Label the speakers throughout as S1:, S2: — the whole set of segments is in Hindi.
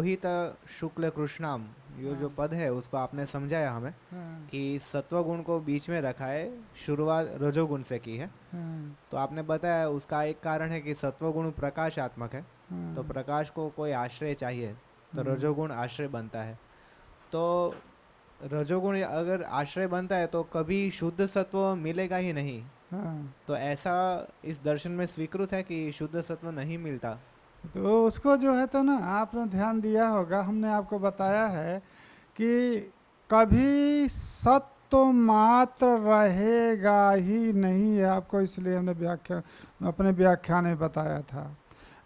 S1: लोहित शुक्ल कृष्णाम, ये जो
S2: हाँ
S1: पद है उसको आपने समझाया हमें
S2: हाँ
S1: कि सत्व गुण को बीच में रखा है, शुरुआत रजोगुण से की है।
S2: हाँ
S1: तो आपने बताया उसका एक कारण है कि सत्व गुण प्रकाशात्मक है, तो
S2: हाँ।
S1: प्रकाश को कोई आश्रय चाहिए, तो
S2: हम्म,
S1: रजोगुण आश्रय बनता है। तो रजोगुण अगर आश्रय बनता है तो कभी शुद्ध सत्व मिलेगा ही नहीं।
S2: हाँ।
S1: तो ऐसा इस दर्शन में स्वीकृत है कि शुद्ध सत्व नहीं मिलता।
S2: तो उसको जो है तो ना आपने ध्यान दिया होगा, हमने आपको बताया है कि कभी सत्व मात्र रहेगा ही नहीं है आपको, इसलिए हमने अपने व्याख्यान में बताया था।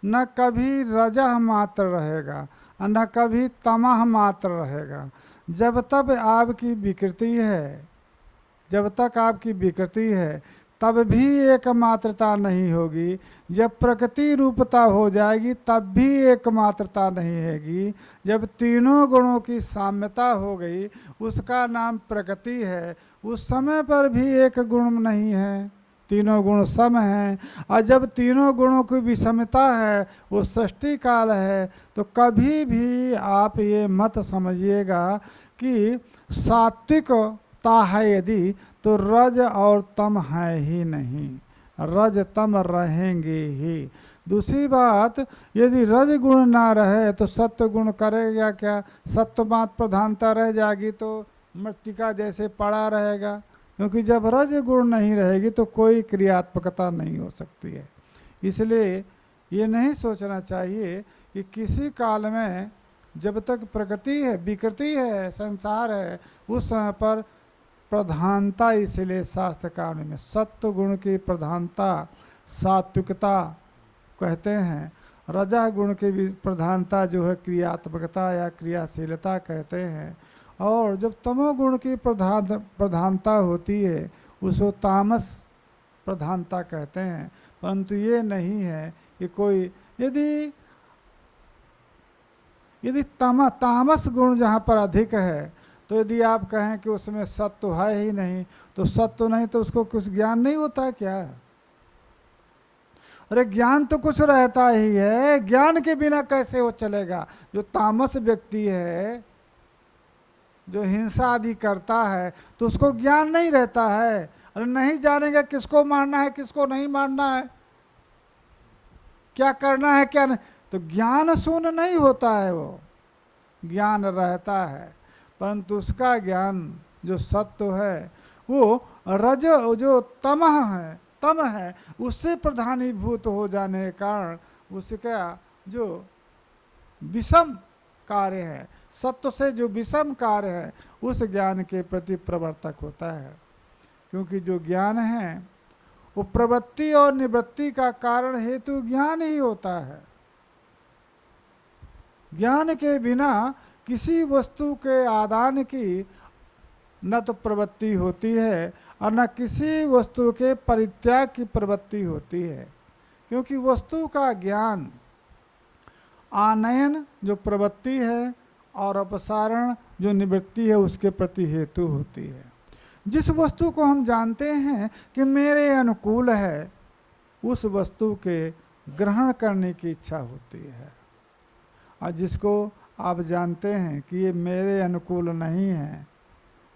S2: न कभी रजह मात्र रहेगा और न कभी तमह मात्र रहेगा। जब तक आपकी विकृति है, जब तक आपकी विकृति है तब भी एक मात्रता नहीं होगी। जब प्रकृति रूपता हो जाएगी तब भी एक मात्रता नहीं होगी। जब तीनों गुणों की साम्यता हो गई उसका नाम प्रकृति है। उस समय पर भी एक गुण नहीं है, तीनों गुण सम हैं। और जब तीनों गुणों की विषमता है वो सृष्टि काल है। तो कभी भी आप ये मत समझिएगा कि सात्विकता है यदि, तो रज और तम है ही नहीं, रज तम रहेंगे ही। दूसरी बात, यदि रज गुण ना रहे तो सत्व गुण करेगा क्या? सत्व मात्र प्रधानता रह जाएगी तो मृत्तिका जैसे पड़ा रहेगा, क्योंकि जब रज गुण नहीं रहेगी तो कोई क्रियात्मकता नहीं हो सकती है। इसलिए ये नहीं सोचना चाहिए कि किसी काल में जब तक प्रकृति है, विकृति है, संसार है, उस समय पर प्रधानता, इसलिए शास्त्रकार में सत्व गुण की प्रधानता सात्विकता कहते हैं। रजा गुण की भी प्रधानता जो है क्रियात्मकता या क्रियाशीलता कहते हैं। और जब तमोगुण की प्रधानता होती है उसको तामस प्रधानता कहते हैं। परंतु ये नहीं है कि कोई यदि यदि तामस गुण जहाँ पर अधिक है, तो यदि आप कहें कि उसमें सत्व है ही नहीं, तो सत्व नहीं तो उसको कुछ ज्ञान नहीं होता है क्या? अरे ज्ञान तो कुछ रहता ही है, ज्ञान के बिना कैसे वो चलेगा? जो तामस व्यक्ति है, जो हिंसा आदि करता है, तो उसको ज्ञान नहीं रहता है। अरे नहीं जानेगा किसको मारना है किसको नहीं मारना है, क्या करना है क्या नहीं, तो ज्ञान शून्य नहीं होता है, वो ज्ञान रहता है। परंतु उसका ज्ञान जो सत्व है वो रज जो तम है उससे प्रधानीभूत हो जाने के कारण उसका जो विषम कार्य है, सत्व से जो विषम कार्य है, उस ज्ञान के प्रति प्रवर्तक होता है। क्योंकि जो ज्ञान है वो प्रवृत्ति और निवृत्ति का कारण हेतु ज्ञान ही होता है। ज्ञान के बिना किसी वस्तु के आदान की न तो प्रवृत्ति होती है और न किसी वस्तु के परित्याग की प्रवृत्ति होती है। क्योंकि वस्तु का ज्ञान आनयन जो प्रवृत्ति है और अपसारण जो निवृत्ति है उसके प्रति हेतु होती है। जिस वस्तु को हम जानते हैं कि मेरे अनुकूल है, उस वस्तु के ग्रहण करने की इच्छा होती है। और जिसको आप जानते हैं कि ये मेरे अनुकूल नहीं है,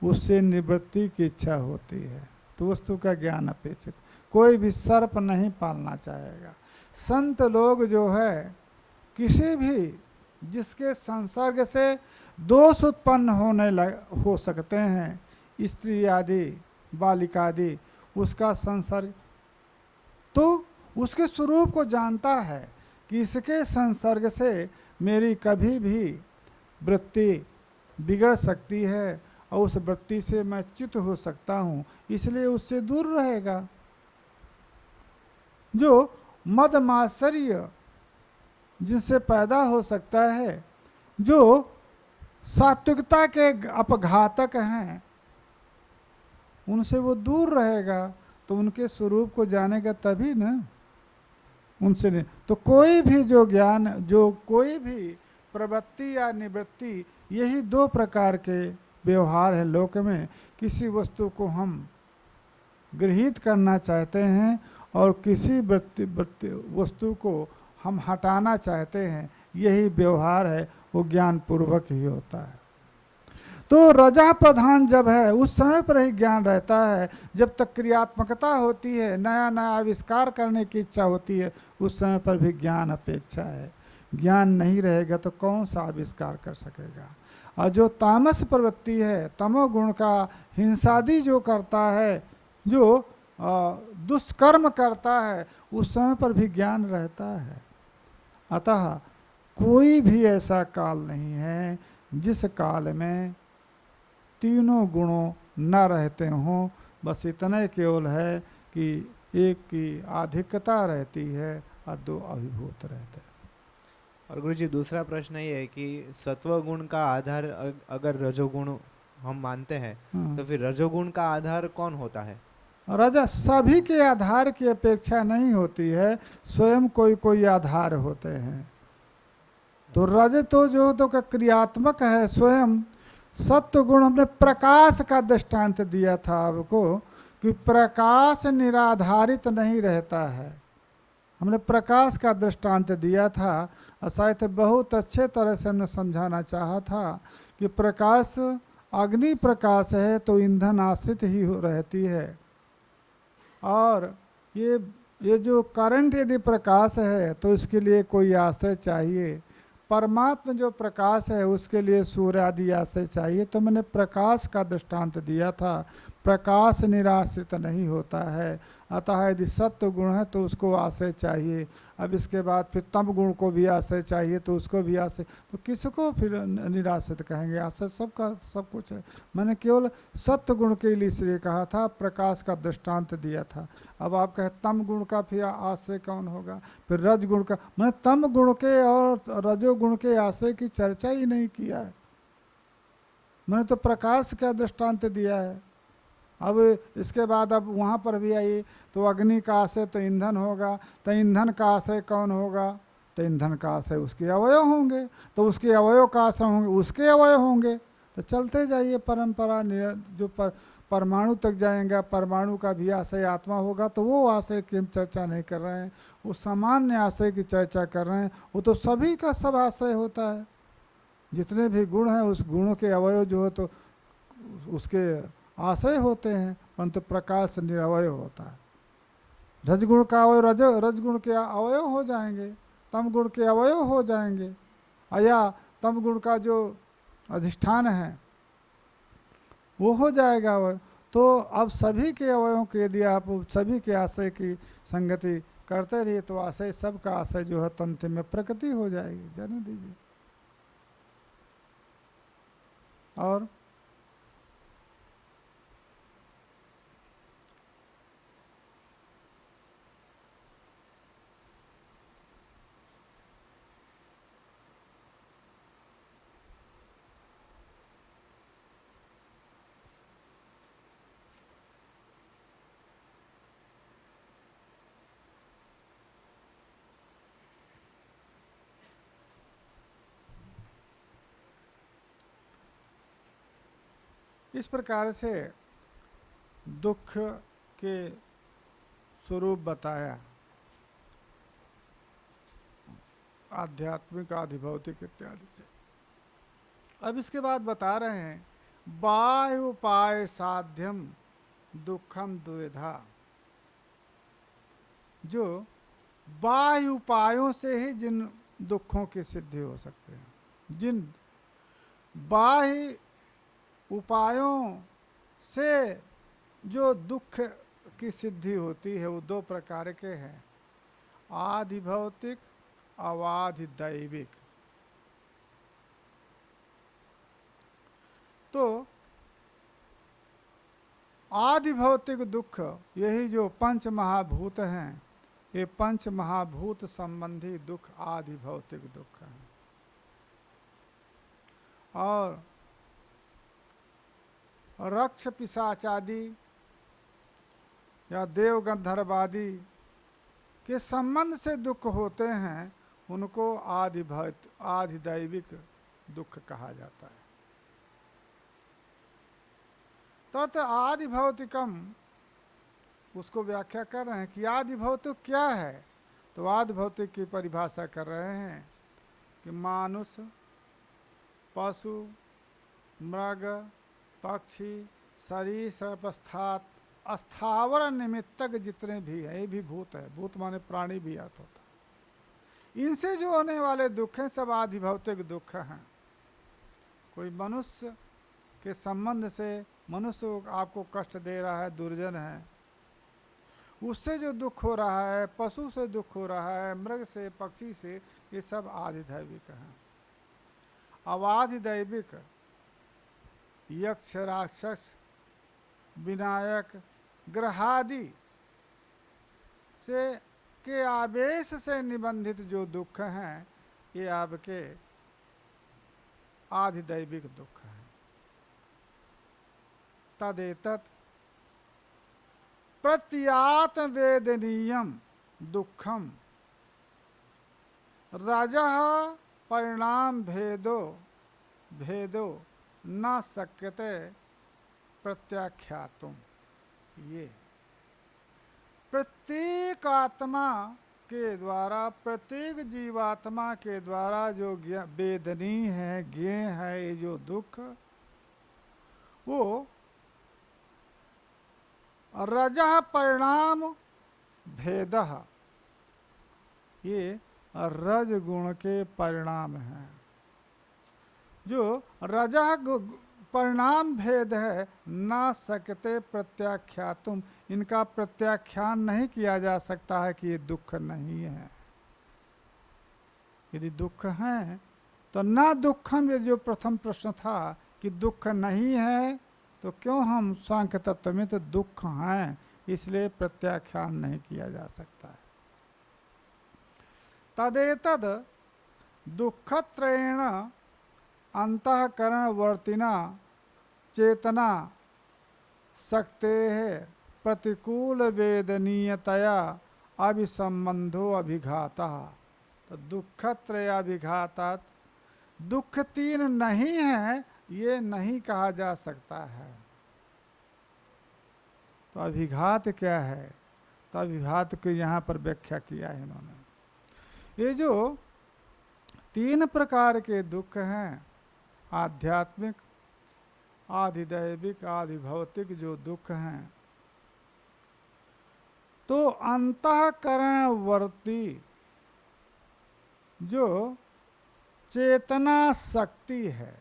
S2: उससे निवृत्ति की इच्छा होती है। तो वस्तु का ज्ञान अपेक्षित। कोई भी सर्प नहीं पालना चाहेगा। संत लोग जो है किसी भी जिसके संसर्ग से दोष उत्पन्न हो सकते हैं, स्त्री आदि बालिका आदि, उसका संसर्ग, तो उसके स्वरूप को जानता है कि इसके संसर्ग से मेरी कभी भी वृत्ति बिगड़ सकती है और उस वृत्ति से मैं च्युत हो सकता हूँ, इसलिए उससे दूर रहेगा। जो मद मात्सर्य जिनसे पैदा हो सकता है, जो सात्विकता के अपघातक हैं, उनसे वो दूर रहेगा। तो उनके स्वरूप को जानेगा तभी ना, उनसे नहीं। तो कोई भी जो ज्ञान, जो कोई भी प्रवृत्ति या निवृत्ति, यही दो प्रकार के व्यवहार है लोक में। किसी वस्तु को हम गृहीत करना चाहते हैं और किसी वस्तु को हम हटाना चाहते हैं, यही व्यवहार है। वो ज्ञान पूर्वक ही होता है। तो रजा प्रधान जब है उस समय पर ही ज्ञान रहता है। जब तक क्रियात्मकता होती है, नया नया आविष्कार करने की इच्छा होती है, उस समय पर भी ज्ञान अपेक्षा है। ज्ञान नहीं रहेगा तो कौन सा आविष्कार कर सकेगा। और जो तामस प्रवृत्ति है, तमोगुण का हिंसादि जो करता है, जो दुष्कर्म करता है, उस समय पर भी ज्ञान रहता है। अतः कोई भी ऐसा काल नहीं है जिस काल में तीनों गुणों न रहते हों। बस इतना ही केवल है कि एक की अधिकता रहती है और दो अभिभूत रहते हैं।
S1: और गुरुजी दूसरा प्रश्न ये है कि सत्व गुण का आधार अगर रजोगुण हम मानते हैं तो फिर रजोगुण का आधार कौन होता है?
S2: राजा सभी के आधार की अपेक्षा नहीं होती है, स्वयं कोई कोई आधार होते हैं। तो रज तो जो तो का क्रियात्मक है स्वयं। सत्व गुण हमने प्रकाश का दृष्टांत दिया था आपको कि प्रकाश निराधारित नहीं रहता है। हमने प्रकाश का दृष्टांत दिया था और शायद बहुत अच्छे तरह से हमने समझाना चाहा था कि प्रकाश अग्नि प्रकाश है तो ईंधन आश्रित ही रहती है। और ये जो करंट यदि प्रकाश है तो इसके लिए कोई आश्रय चाहिए। परमात्मा जो प्रकाश है उसके लिए सूर्य आदि आश्रय चाहिए। तो मैंने प्रकाश का दृष्टांत दिया था। प्रकाश निराश्रित नहीं होता है, अतः यदि सत्व गुण है तो उसको आश्रय चाहिए। अब इसके बाद फिर तम गुण को भी आश्रय चाहिए तो उसको भी आश्रय, तो किसको फिर निराश्रित कहेंगे? आश्रय सबका सब कुछ है। मैंने केवल सत्व गुण के लिए इसलिए कहा था, प्रकाश का दृष्टांत दिया था। अब आप कहें तम गुण का फिर आश्रय कौन होगा? फिर रज गुण का। मैंने तम गुण के और रजोगुण के आश्रय की चर्चा ही नहीं किया है, मैंने तो प्रकाश का दृष्टांत दिया है। अब इसके बाद अब वहाँ पर भी आइए तो अग्नि का आश्रय तो ईंधन होगा, तो ईंधन का आश्रय कौन होगा? तो ईंधन का आश्रय उसके अवयव होंगे, तो उसके अवयव का आश्रय होंगे, उसके अवयव होंगे। तो चलते जाइए परंपरा जो परमाणु तक जाएंगे, परमाणु का भी आश्रय आत्मा होगा। तो वो आश्रय की हम चर्चा नहीं कर रहे हैं, वो सामान्य आश्रय की चर्चा कर रहे हैं। वो तो सभी का सब आश्रय होता है, जितने भी गुण हैं उस गुणों के अवयव जो है तो उसके आश्रय होते हैं, परंतु प्रकाश निरवय होता है। रजगुण का अवयव रजगुण के अवयव हो जाएंगे, तम गुण के अवयव हो जाएंगे, या तम गुण का जो अधिष्ठान है वो हो जाएगा अवयव। तो अब सभी के अवयवों के यदि आप सभी के आश्रय की संगति करते रहिए तो आश्रय सबका आश्रय जो है तंत्र में प्रकृति हो जाएगी। जाने दीजिए। और इस प्रकार से दुख के स्वरूप बताया, आध्यात्मिक आधिभौतिक इत्यादि से। अब इसके बाद बता रहे हैं बाह्य उपाय साध्यम दुखम द्विधा। जो बाह्य उपायों से ही जिन दुखों की सिद्धि हो सकते हैं, जिन बाह्य उपायों से जो दुख की सिद्धि होती है वो दो प्रकार के हैं, आधिभौतिक अवाधिदैविक। तो आधिभौतिक दुख यही जो पंच महाभूत हैं, ये पंच महाभूत संबंधी दुख आधिभौतिक दुख है। और रक्ष पिशाचादि या देव गंधर्वादि के संबंध से दुख होते हैं, उनको आधिदैविक दुख कहा जाता है। तत् आधिभौतिकम, उसको व्याख्या कर रहे हैं कि आधिभौतिक क्या है। तो आधिभौतिक की परिभाषा कर रहे हैं कि मानुष, पशु, मृग, पक्षी, शरीर, सर्पस्थात, अस्थावर निमित्तक जितने भी हैं, ये भी भूत है। भूत माने प्राणी भी अर्थ होता है। इनसे जो होने वाले दुख हैं सब आदि भौतिक दुख हैं। कोई मनुष्य के संबंध से मनुष्य आपको कष्ट दे रहा है, दुर्जन है, उससे जो दुख हो रहा है, पशु से दुख हो रहा है, मृग से, पक्षी से, ये सब आधिदैविक हैं। अवाधिदैविक यक्ष, राक्षस, विनायक, ग्रहादि से के आवेश से निबंधित जो दुख हैं, ये आपके आधिदैविक दुख हैं। तदेतत् प्रत्यात्म वेदनीयम दुखम रजः परिणाम भेदो न शक्यते प्रत्याख्यातुम। ये प्रत्येक आत्मा के द्वारा, प्रत्येक जीवात्मा के द्वारा जो वेदनीय है, ज्ञेय है, ये जो दुख, वो रजः परिणाम भेदः, ये रज गुण के परिणाम हैं। जो रजः परिणाम भेद है, ना सकते प्रत्याख्यातुम, इनका प्रत्याख्यान नहीं किया जा सकता है कि ये दुख नहीं है। यदि दुख है तो ना दुखम, ये जो प्रथम प्रश्न था कि दुख नहीं है तो क्यों हम सांख्य तत्व में तो दुख हैं, इसलिए प्रत्याख्यान नहीं किया जा सकता है। तदेतद दुःखत्रयेण अंतःकरणवर्तिना चेतना शक्तेः प्रतिकूल वेदनीयतया अभिसंबंधो अभिघातः। तो दुःखत्रयाभिघातात्, दुख तीन नहीं है ये नहीं कहा जा सकता है। तो अभिघात क्या है? तो अभिघात की यहाँ पर व्याख्या किया है इन्होंने। ये जो तीन प्रकार के दुख हैं, आध्यात्मिक, आधिदैविक, आधिभौतिक जो दुख हैं, तो अंतःकरणवर्ती जो चेतना शक्ति है,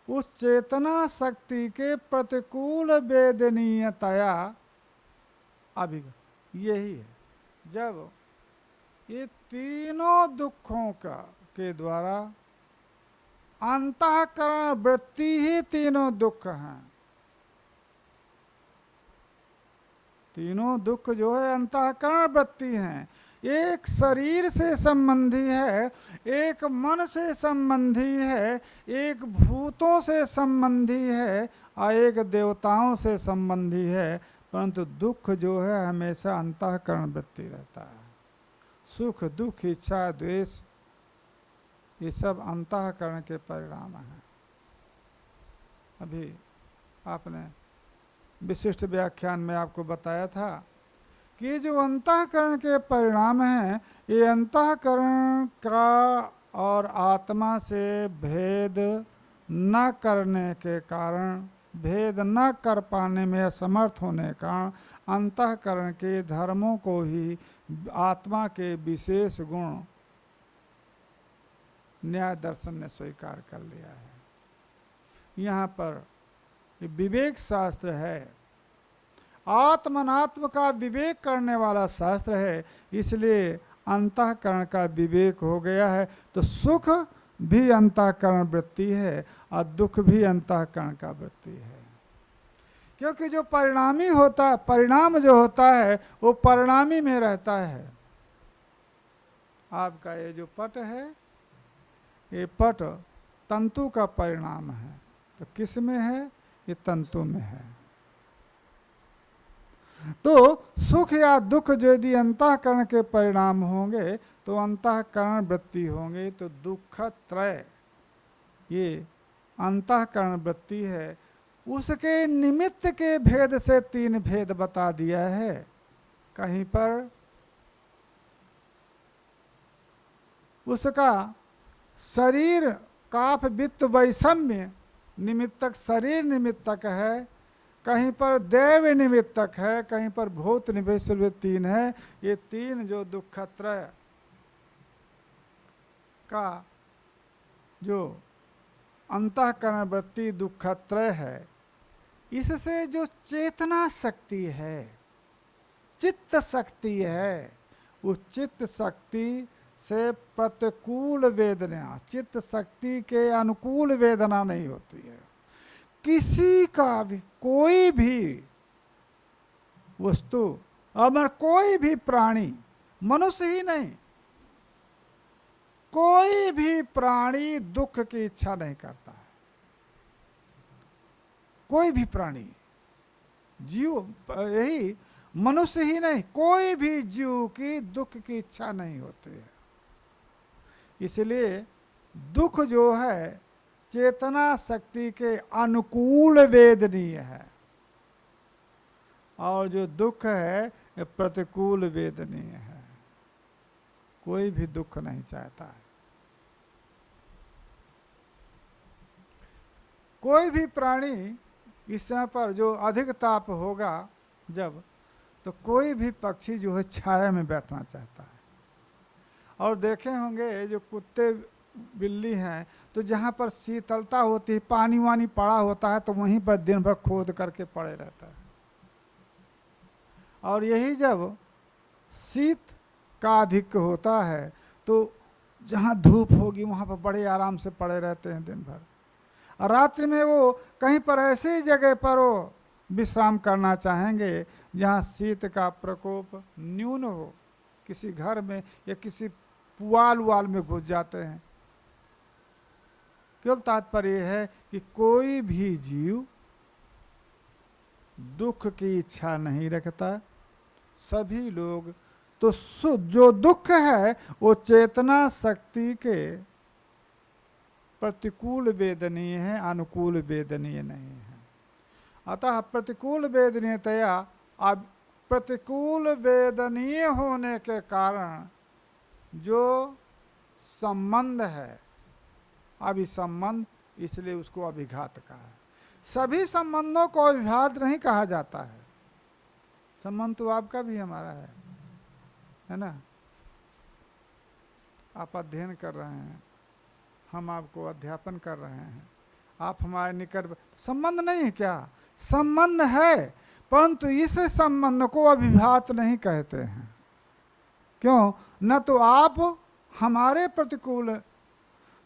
S2: उस चेतना शक्ति के प्रतिकूल वेदनीयतया यही है। जब ये तीनों दुखों के द्वारा अंतःकरण वृत्ति ही तीनों दुख हैं। तीनों दुख जो है अंतःकरण वृत्ति हैं। एक शरीर से संबंधी है, एक मन से संबंधी है, एक भूतों से संबंधी है और एक देवताओं से संबंधी है। परंतु दुख जो है हमेशा अंतःकरण वृत्ति रहता है। सुख, दुख, इच्छा, द्वेष, ये सब अंतःकरण के परिणाम हैं। अभी आपने विशिष्ट व्याख्यान में आपको बताया था कि जो अंतःकरण के परिणाम हैं, ये अंतःकरण का और आत्मा से भेद न करने के कारण, भेद न कर पाने में असमर्थ होने के कारण अंतःकरण के धर्मों को ही आत्मा के विशेष गुण न्याय दर्शन ने स्वीकार कर लिया है। यहाँ पर विवेक शास्त्र है, आत्मनात्म का विवेक करने वाला शास्त्र है, इसलिए अंतःकरण का विवेक हो गया है। तो सुख भी अंतःकरण वृत्ति है और दुख भी अंतःकरण का वृत्ति है। क्योंकि जो परिणामी होता है, परिणाम जो होता है वो परिणामी में रहता है। आपका ये जो पट है, ये पट तंतु का परिणाम है। तो किस में है? ये तंतु में है। तो सुख या दुख जो यदि अंतःकरण के परिणाम होंगे तो अंतःकरण वृत्ति होंगे। तो दुख त्रय ये अंतःकरण वृत्ति है। उसके निमित्त के भेद से तीन भेद बता दिया है। कहीं पर उसका शरीर काफ वित्त वैषम्य निमित्तक शरीर निमित्तक है, कहीं पर देव निमित्तक है, कहीं पर भूत निवेश तीन है। ये तीन जो दुखत्रय का जो अंतःकरण वृत्ति दुखत्रय है, इससे जो चेतना शक्ति है, चित्त शक्ति है, उस चित्त शक्ति से प्रतिकूल वेदना, चित्त शक्ति के अनुकूल वेदना नहीं होती है। किसी का भी कोई भी वस्तु, अमर कोई भी प्राणी, मनुष्य ही नहीं, कोई भी प्राणी दुख की इच्छा नहीं करता है। कोई भी प्राणी, जीव, यही मनुष्य ही नहीं, कोई भी जीव की दुख की इच्छा नहीं होती है। इसलिए दुख जो है चेतना शक्ति के अनुकूल वेदनीय है, और जो दुख है प्रतिकूल वेदनीय है। कोई भी दुख नहीं चाहता है। कोई भी प्राणी इस समय पर जो अधिक ताप होगा जब, तो कोई भी पक्षी जो है छाया में बैठना चाहता है। और देखे होंगे जो कुत्ते बिल्ली हैं, तो जहाँ पर शीतलता होती है, पानी वानी पड़ा होता है, तो वहीं पर दिन भर खोद करके पड़े रहता है। और यही जब शीत का अधिक होता है, तो जहाँ धूप होगी वहाँ पर बड़े आराम से पड़े रहते हैं दिन भर। और रात्रि में वो कहीं पर ऐसी जगह पर वो विश्राम करना चाहेंगे जहाँ शीत का प्रकोप न्यून हो। किसी घर में या किसी पुआल उवाल में घुस जाते हैं। केवल तात्पर्य है कि कोई भी जीव दुख की इच्छा नहीं रखता। सभी लोग तो जो दुख है वो चेतना शक्ति के प्रतिकूल वेदनीय है, अनुकूल वेदनीय नहीं है। अतः प्रतिकूल वेदनीयतया, अब प्रतिकूल वेदनीय होने के कारण जो संबंध है, अभिसंबंध, इसलिए उसको अभिघात कहा है। सभी संबंधों को अभिघात नहीं कहा जाता है। संबंध तो आपका भी हमारा है ना। आप अध्ययन कर रहे हैं, हम आपको अध्यापन कर रहे हैं, आप हमारे निकट, संबंध नहीं है क्या? संबंध है, परंतु इस संबंध को अभिघात नहीं कहते हैं। क्यों? न तो आप हमारे प्रतिकूल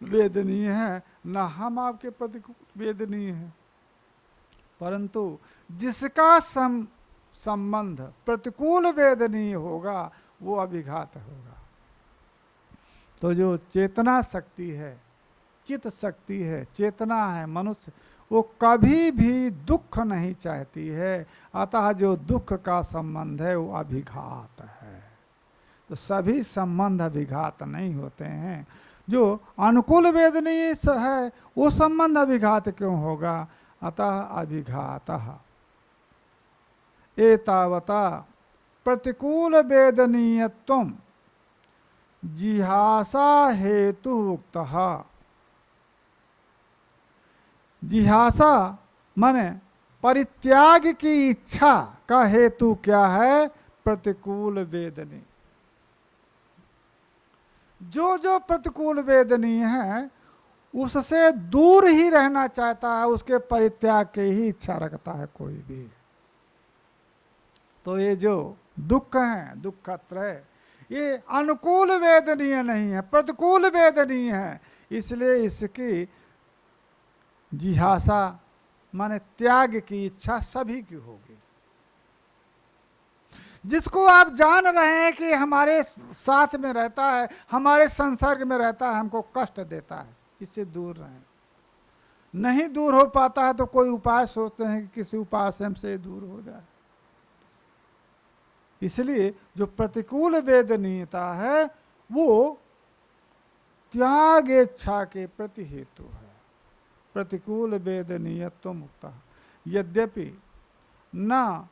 S2: वेदनीय है, न हम आपके प्रतिकूल वेदनीय है, परंतु जिसका संबंध प्रतिकूल वेदनीय होगा वो अभिघात होगा। तो जो चेतना शक्ति है, चित्त शक्ति है, चेतना है मनुष्य, वो कभी भी दुख नहीं चाहती है। अतः जो दुख का संबंध है वो अभिघात है। तो सभी संबंध अभिघात नहीं होते हैं। जो अनुकूल वेदनीय है वो संबंध अभिघात क्यों होगा? अतः अभिघातः एतावता प्रतिकूल वेदनीयत्वं जिहासा हेतु उक्तः। जिहासा माने परित्याग की इच्छा का हेतु क्या है? प्रतिकूल वेदनी। जो प्रतिकूल वेदनीय है उससे दूर ही रहना चाहता है, उसके परित्याग की ही इच्छा रखता है कोई भी। तो ये जो दुख है, दुखत्रय, ये अनुकूल वेदनीय नहीं है, प्रतिकूल वेदनीय है। इसलिए इसकी जिहासा माने त्याग की इच्छा सभी की होगी। जिसको आप जान रहे हैं कि हमारे साथ में रहता है, हमारे संसर्ग में रहता है, हमको कष्ट देता है, इससे दूर रहें। नहीं दूर हो पाता है तो कोई उपाय सोचते हैं कि किसी उपाय से हमसे दूर हो जाए। इसलिए जो प्रतिकूल वेदनीयता है वो त्याग इच्छा के प्रति हेतु है। प्रतिकूल वेदनीयत्व मुक्ता यद्यपि न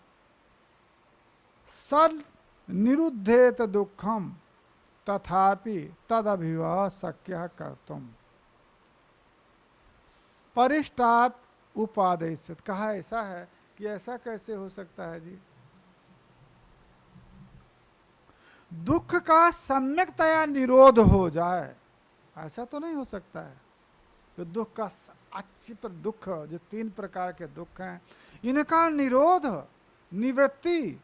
S2: सल निरुद्धेत दुखम तथापि तदभिवाह शक्य कर्तुम। परिष्टात उपादेशित। कहा ऐसा है कि ऐसा कैसे हो सकता है जी, दुख का सम्यकतया निरोध हो जाए, ऐसा तो नहीं हो सकता है। तो दुख का अच्छी पर दुख, जो 3 प्रकार के दुख हैं, इनका निरोध, निवृत्ति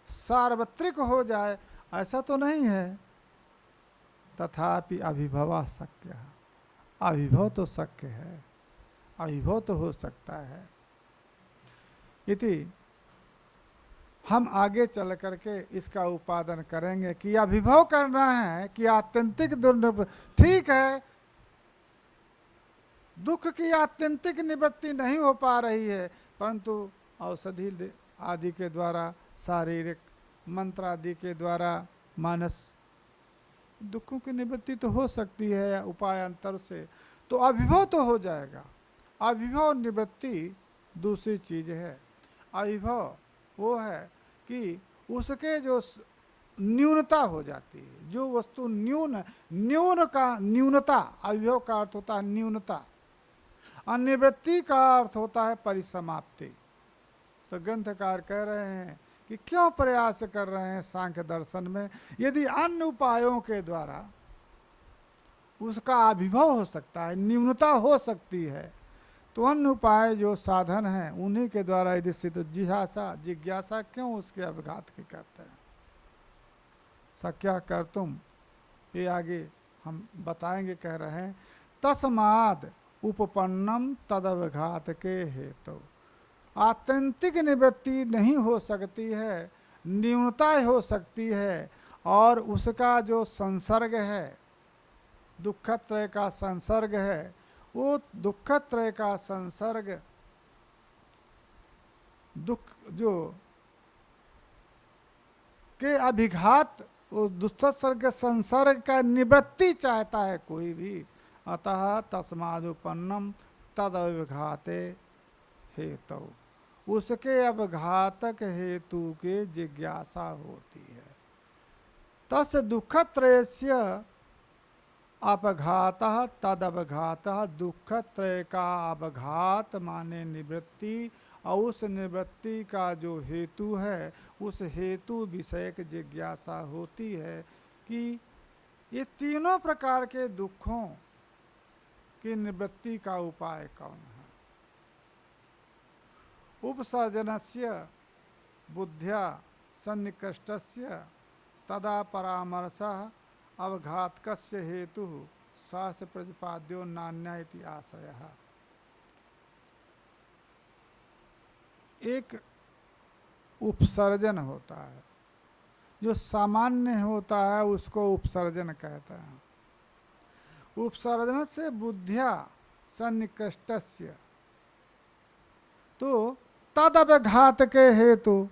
S2: सार्वत्रिक हो जाए, ऐसा तो नहीं है। तथापि अभिभवा शक्य है, अभिभव तो शक्य है, अभिभव तो हो सकता है। इति हम आगे चल करके इसका उपादन करेंगे कि अभिभव करना है कि आत्यंतिक दुर्निवृत्ति। ठीक है, दुख की आत्यंतिक निवृत्ति नहीं हो पा रही है, परंतु औषधि आदि के द्वारा, शारीरिक मंत्र आदि के द्वारा मानस दुखों की निवृत्ति तो हो सकती है उपायांतर से, तो अभिभव तो हो जाएगा। अभिभव निवृत्ति दूसरी चीज है। अभिभव वो है कि उसके जो न्यूनता हो जाती है, जो वस्तु न्यून का न्यूनता, अभिभव का अर्थ होता है न्यूनता, अनिवृत्ति का अर्थ होता है परिसमाप्ति। तो ग्रंथकार कह रहे हैं कि क्यों प्रयास कर रहे हैं सांख्य दर्शन में, यदि अन्य उपायों के द्वारा उसका अभिभव हो सकता है, न्यूनता हो सकती है, तो अन्य उपाय जो साधन हैं उन्हीं के द्वारा यदि सिद्ध, जिज्ञासा क्यों उसके अवघात की करते हैं। सक्या कर तुम, ये आगे हम बताएंगे, कह रहे हैं तस्माद उपपन्नम तदवघात के हेतु। आत्यंतिक निवृत्ति नहीं हो सकती है, न्यूनता हो सकती है, और उसका जो संसर्ग है, दुखत्रय का संसर्ग है, वो दुखत्रय का संसर्ग, दुख जो के अभिघात, उस दुष्सर्ग संसर्ग का निवृत्ति चाहता है कोई भी, अतः तस्मादुपन्नम तद अभिघाते हेतु, उसके अवघातक हेतु के जिज्ञासा होती है। तस् दुखत्रयस्य अपघातः तद अवघातः, दुखत्रय का अवघात माने निवृत्ति, और उस निवृत्ति का जो हेतु है, उस हेतु विषयक जिज्ञासा होती है कि ये तीनों प्रकार के दुखों की निवृत्ति का उपाय कौन है। उपसर्जनस्य बुद्ध्या सन्निकृष्टस्य तदा परामर्शः अवघातकस्य हेतु शास्त्र प्रतिपाद्यो नान्य इति आशयः। एक उपसर्जन होता है, जो सामान्य होता है उसको उपसर्जन कहते हैं। उपसर्जन से बुद्धिया सन्निकृष्टस्य, तो तद अवघात के हेतु,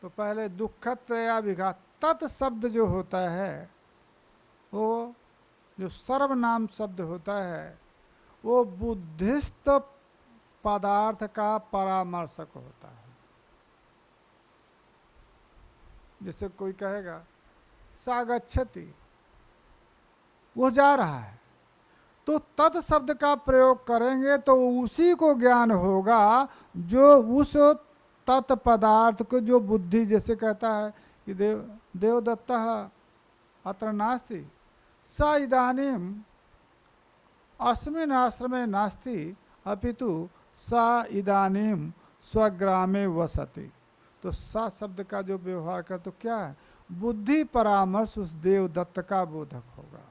S2: तो पहले दुखत्रयाभिघात, तत् शब्द जो होता है, वो जो सर्वनाम शब्द होता है, वो बुद्धिस्त पदार्थ का परामर्शक होता है। जैसे कोई कहेगा सागच्छति, वो जा रहा है, तो तत् शब्द का प्रयोग करेंगे तो उसी को ज्ञान होगा जो उस तत् पदार्थ को, जो बुद्धि जैसे कहता है कि देवदत्तः अत्र नास्ति, स इदानीम अस्मिन् आश्रमे नास्ति अपितु स इदानीम स्वग्रामे वसति। तो स शब्द का जो व्यवहार कर, तो क्या है, बुद्धि परामर्श उस देवदत्त का बोधक होगा।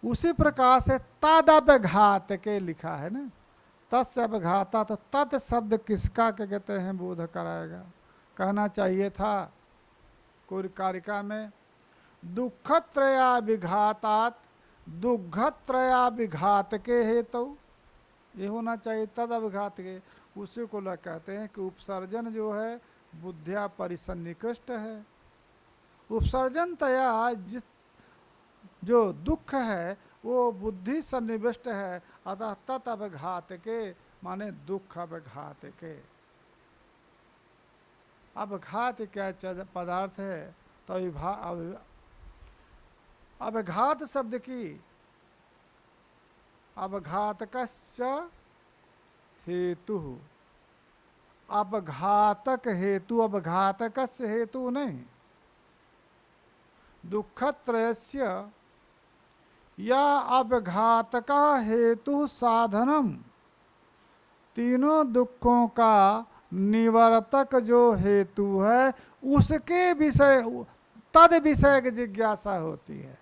S2: उसी प्रकार से तदअवघात के लिखा है ना, तस्य अवघाता, तो तत् शब्द किसका के कहते हैं, बोध कराएगा। कहना चाहिए था कोई कारिका में दुखत्रयाभिघातात दुघत्रयाभिघात के हेतु, ये होना चाहिए तद अवघात के। उसी को लोग कहते हैं कि उपसर्जन जो है बुद्धिया परिसन्निकृष्ट है। उपसर्जन तया जिस जो दुख है वो बुद्धि सन्निविष्ट है, अतः तत् अवघात के माने दुख अवघात के। अवघात क्या पदार्थ है, तो अवघात शब्द की अपघातकस्य हेतु, अपघातक हेतु, अपघातकस्य हेतु नहीं, दुःखत्रयस्य या अपघातका हेतु साधनम, तीनों दुखों का निवर्तक जो हेतु है उसके विषय, तद विषय की जिज्ञासा होती है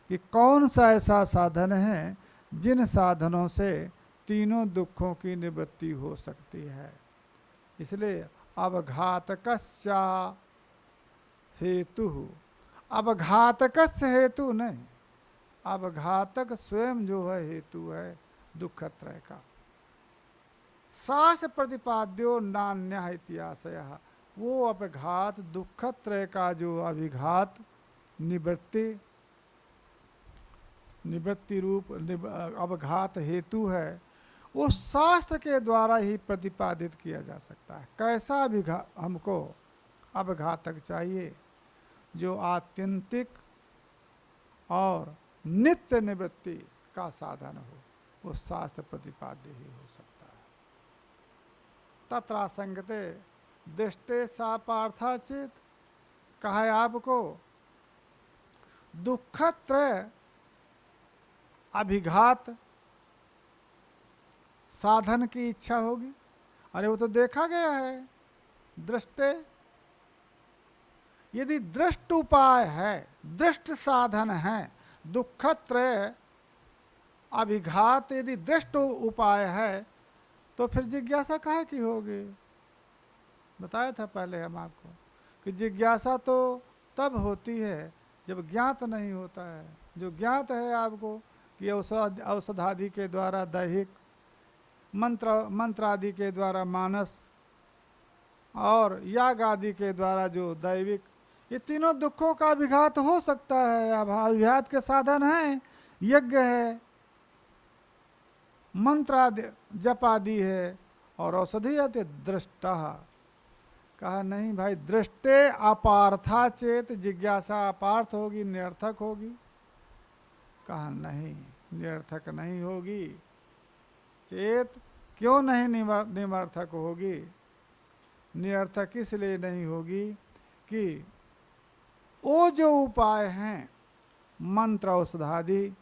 S2: कि कौन सा ऐसा साधन है जिन साधनों से तीनों दुखों की निवृत्ति हो सकती है। इसलिए अवघातकस्य हेतु, अवघातकस्य हेतु नहीं, अवघातक स्वयं जो है हेतु है दुखत्रय का। शास्त्र प्रतिपाद्यो नान्य इतिहासय, वो अपघात दुखत्रय का जो अभिघात निवृत्ति रूप अपघात हेतु है वो शास्त्र के द्वारा ही प्रतिपादित किया जा सकता है। कैसा हमको अपघातक चाहिए, जो आत्यंतिक और नित्य निवृत्ति का साधन हो, वो शास्त्र प्रतिपाद्य ही हो सकता है। तत्रासंगते दृष्टे सा पार्था चेत, कहा है आपको दुःखत्रय अभिघात साधन की इच्छा होगी। अरे वो तो देखा गया है दृष्टे, यदि दृष्ट उपाय है, दृष्ट साधन है, दुःखत्रय अभिघात यदि दृष्ट उपाय है तो फिर जिज्ञासा काहे की होगी। बताया था पहले हम आपको कि जिज्ञासा तो तब होती है जब ज्ञात नहीं होता है। जो ज्ञात है आपको कि औषध आदि के द्वारा दैहिक, मंत्र आदि के द्वारा मानस और याग आदि के द्वारा जो दैविक, ये तीनों दुखों का विघात हो सकता है। अब अभिघात के साधन हैं, यज्ञ है, मंत्र आदि जप आदि है और औषधि आदि। दृष्टा, कहा नहीं भाई, दृष्टे अपार्था चेत, जिज्ञासा अपार्थ होगी, निरर्थक होगी। कहा नहीं, निरर्थक नहीं होगी। चेत क्यों नहीं निरर्थक होगी? निरर्थक इसलिए नहीं होगी कि वो जो उपाय हैं, मंत्र औषधादि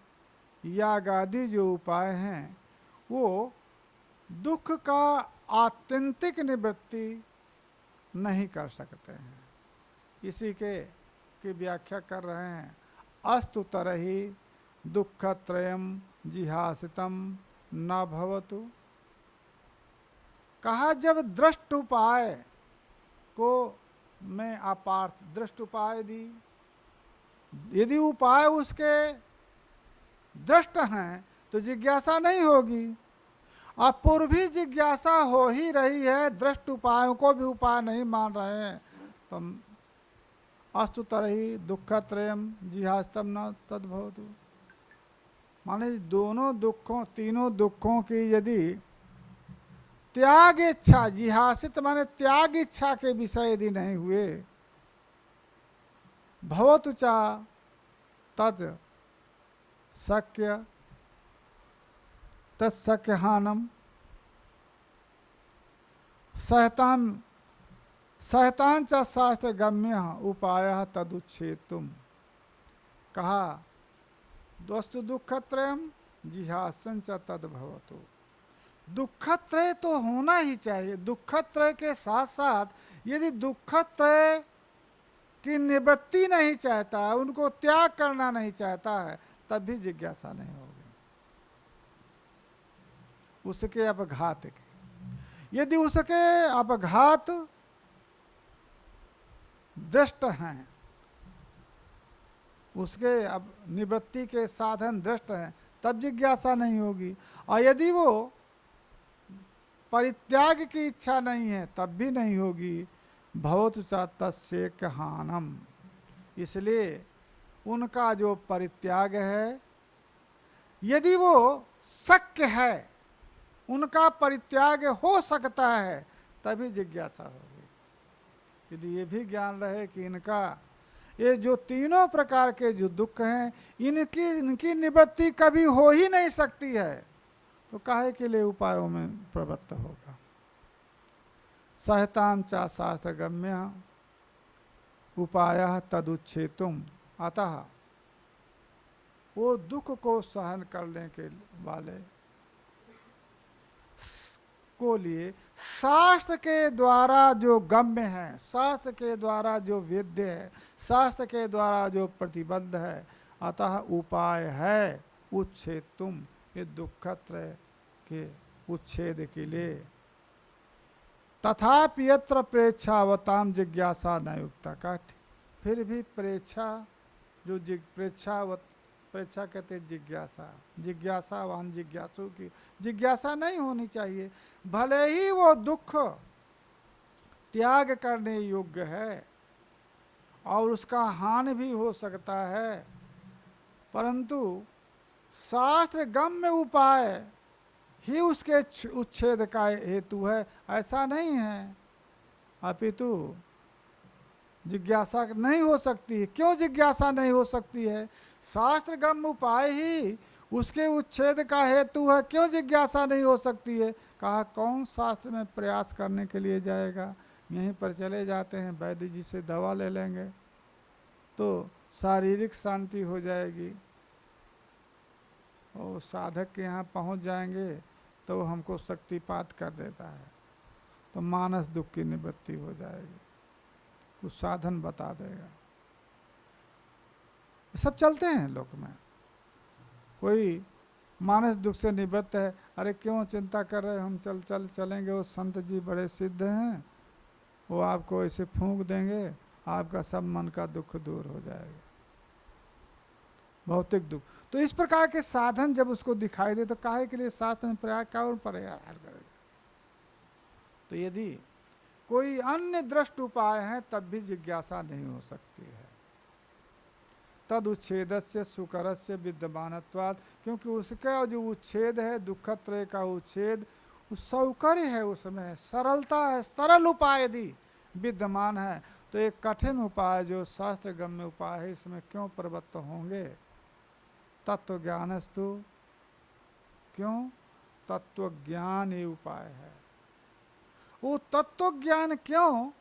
S2: याग आदि जो उपाय हैं, वो दुख का आत्यंतिक निवृत्ति नहीं कर सकते हैं। इसी की व्याख्या कर रहे हैं। अस्तु तरहि दुःखत्रयम् जिहासितम न भवतु। कहा जब दृष्ट उपाय को मैं अपार्थ दृष्ट उपाय दी, यदि उपाय उसके दृष्ट हैं तो जिज्ञासा नहीं होगी। अब पूर्वी जिज्ञासा हो ही रही है, दृष्ट उपायों को भी उपाय नहीं मान रहे हैं, तो अस्तु तरहि दुःखत्रयम् जिहासितम न तद्भवतु। माने दोनों दुखों, तीनों दुखों की यदि त्याग इच्छा, जिहासित माने त्याग इच्छा के विषय यदि नहीं हुए, भवतु चा तत् शक्य तत्सख्यहानम सहतान च शास्त्र गम्य उपाय तदुच्छेतुम। कहा दोस्तु दुःखत्रयम् जिहासन च तद्भवतु। दुःखत्रय तो होना ही चाहिए। दुःखत्रय के साथ साथ यदि दुःखत्रय की निवृत्ति नहीं चाहता है, उनको त्याग करना नहीं चाहता है, तब भी जिज्ञासा नहीं होगी। उसके अपघात के, यदि उसके अपघात दृष्ट हैं, उसके अब निवृत्ति के साधन दृष्ट हैं, तब जिज्ञासा नहीं होगी। और यदि वो परित्याग की इच्छा नहीं है, तब भी नहीं होगी। भवतु च तस्येकहानम। इसलिए उनका जो परित्याग है, यदि वो शक्य है, उनका परित्याग हो सकता है, तभी जिज्ञासा होगी। यदि ये भी ज्ञान रहे कि इनका ये जो तीनों प्रकार के जो दुख हैं इनकी निवृत्ति कभी हो ही नहीं सकती है, तो काहे के लिए उपायों में प्रवृत्त होगा। सहताम चा शास्त्र गम्य उपाय तदुच्छेतुम, अतः वो दुख को सहन करने के वाले को लिए शास्त्र के द्वारा जो गम्य है, शास्त्र के द्वारा जो वेद्य है, शास्त्र के द्वारा जो प्रतिबद्ध है, अतः उपाय है उच्छेद तुम, ये दुखत्रय के उच्छेद के लिए। तथापि यत्र प्रेक्षावताम जिज्ञासा न युक्ता का, फिर भी प्रेक्षा जो प्रेक्षा कहते हैं जिज्ञासा, जिज्ञासावान जिज्ञासु की जिज्ञासा नहीं होनी चाहिए। भले ही वो दुख त्याग करने योग्य है और उसका हानि भी हो सकता है, परंतु शास्त्र गम्य उपाय ही उसके उच्छेद का हेतु है, ऐसा नहीं है। अपितु जिज्ञासा नहीं हो सकती है। क्यों जिज्ञासा नहीं हो सकती है? शास्त्र गम्य उपाय ही उसके उच्छेद का हेतु है, क्यों जिज्ञासा नहीं हो सकती है? कहा कौन शास्त्र में प्रयास करने के लिए जाएगा, यहीं पर चले जाते हैं, वैद्य जी से दवा ले लेंगे तो शारीरिक शांति हो जाएगी, और साधक के यहाँ पहुँच जाएंगे तो हमको शक्तिपात कर देता है, तो मानस दुख की निवृत्ति हो जाएगी, कुछ साधन बता देगा। सब चलते हैं लोक में। कोई मानस दुख से निवृत्त है, अरे क्यों चिंता कर रहे, हम चलेंगे, वो संत जी बड़े सिद्ध हैं, वो आपको ऐसे फूंक देंगे, आपका सब मन का दुख दूर हो जाएगा, भौतिक दुख। तो इस प्रकार के साधन जब उसको दिखाई दे तो काहे के लिए शास्त्र में प्रयास क्या और प्रयास करेगा। तो यदि कोई अन्य दृष्ट उपाय है तब भी जिज्ञासा नहीं हो सकती है। तद उच्छेद से सुकर से विद्यमानत्वाद, क्योंकि उसका जो उच्छेद है दुखत्रय का उच्छेद, सौकर्य है, उसमें सरलता है, सरल उपाय यदि विद्यमान है तो एक कठिन उपाय जो शास्त्र गम्य उपाय है इसमें क्यों प्रवृत्त होंगे। तत्व ज्ञानस्तु, क्यों? तत्व ज्ञान ये उपाय है। वो तत्व ज्ञान क्यों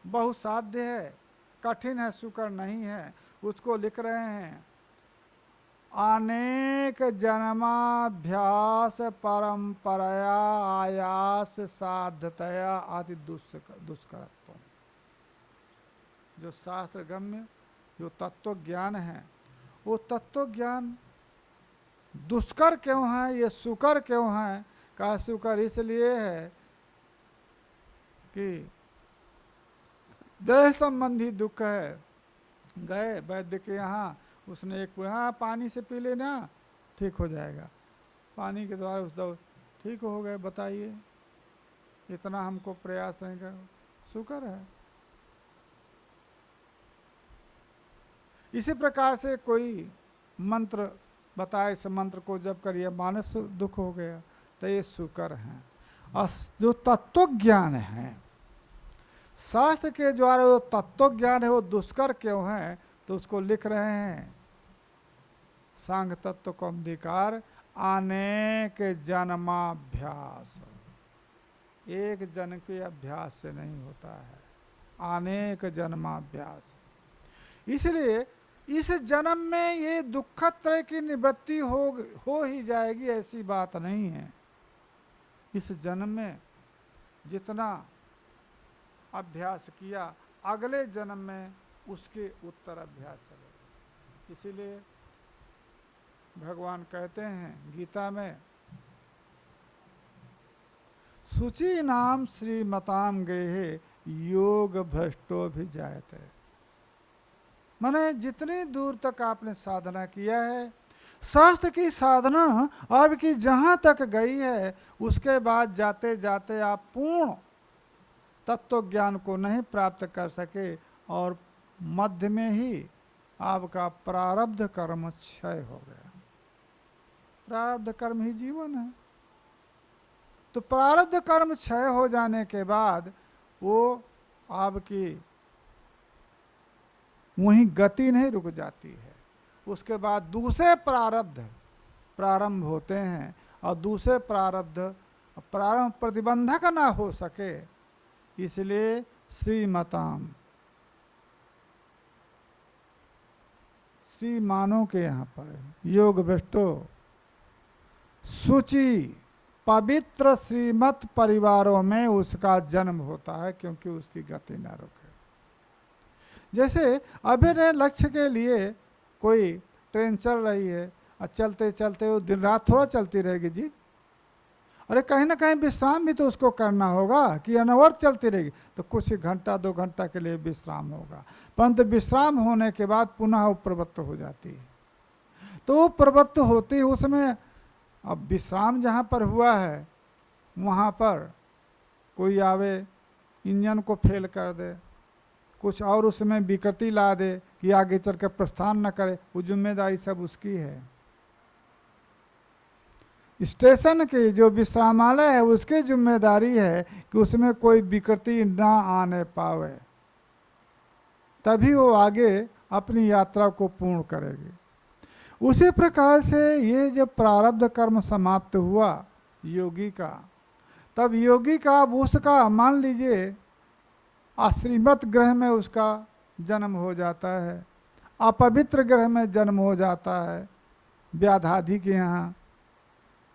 S2: बहुसाध्य है, कठिन है, सुकर नहीं है, उसको लिख रहे हैं अनेक जन्माभ्यास परंपराया आयास साध्यतया आदि दुष्करत्व। जो शास्त्र गम्य जो तत्व ज्ञान है, वो तत्व ज्ञान दुष्कर क्यों है, ये सुकर क्यों है? कहा सुकर इसलिए है कि देह संबंधी दुख है, गए वैद्य के यहाँ, उसने एक हाँ पानी से पी लेना ठीक हो जाएगा, पानी के द्वारा उस दवा ठीक हो गए, बताइए इतना हमको प्रयास नहीं कर, शुक्र है। इसी प्रकार से कोई मंत्र बताए, इस मंत्र को जब करिए मानस दुख हो गया, तो ये शुक्र हैं। और जो तत्व ज्ञान है, शास्त्र के द्वारा जो तत्व ज्ञान है वो दुष्कर क्यों है, तो उसको लिख रहे हैं सांग तत्व को अधिकार अनेक जन्माभ्यास, एक जन्म के अभ्यास से नहीं होता है, अनेक जन्माभ्यास। इसलिए इस जन्म में ये दुखत्रय की निवृत्ति हो ही जाएगी ऐसी बात नहीं है। इस जन्म में जितना अभ्यास किया अगले जन्म में उसके उत्तर अभ्यास चलेगा। इसीलिए भगवान कहते हैं गीता में, शुचि नाम श्रीमताम गेहे योग भ्रष्टो भी जायते। माने जितनी दूर तक आपने साधना किया है, शास्त्र की साधना आपकी जहाँ तक गई है, उसके बाद जाते जाते आप पूर्ण तत्व ज्ञान को नहीं प्राप्त कर सके और मध्य में ही आपका प्रारब्ध कर्म क्षय हो गया। प्रारब्ध कर्म ही जीवन है। तो प्रारब्ध कर्म क्षय हो जाने के बाद वो आपकी वहीं गति नहीं रुक जाती है, उसके बाद दूसरे प्रारब्ध प्रारंभ होते हैं, और दूसरे प्रारब्ध प्रारंभ प्रतिबंधक ना हो सके, इसलिए श्रीमताम श्रीमानों के यहाँ पर योग भ्रष्टो शुचि पवित्र श्रीमत परिवारों में उसका जन्म होता है, क्योंकि उसकी गति न रुके। जैसे अभिनय लक्ष्य के लिए कोई ट्रेन चल रही है और चलते चलते वो दिन रात थोड़ा चलती रहेगी जी, अरे कहीं ना कहीं विश्राम भी तो उसको करना होगा कि अनवरत चलती रहेगी, तो कुछ घंटा 2 घंटा के लिए विश्राम होगा, परंतु विश्राम होने के बाद पुनः वो प्रवृत्त हो जाती है। तो वो प्रवृत्त होती है उसमें, अब विश्राम जहाँ पर हुआ है वहाँ पर कोई आवे इंजन को फेल कर दे, कुछ और उसमें विकृति ला दे कि आगे चल कर प्रस्थान न करे, वो जिम्मेदारी सब उसकी है। स्टेशन की जो विश्रामालय है उसकी जिम्मेदारी है कि उसमें कोई विकृति ना आने पावे, तभी वो आगे अपनी यात्रा को पूर्ण करेगी। उसी प्रकार से ये जब प्रारब्ध कर्म समाप्त हुआ योगी का, तब योगी का उसका मान लीजिए अश्रीमत ग्रह में उसका जन्म हो जाता है, अपवित्र ग्रह में जन्म हो जाता है व्याधाधि के यहाँ,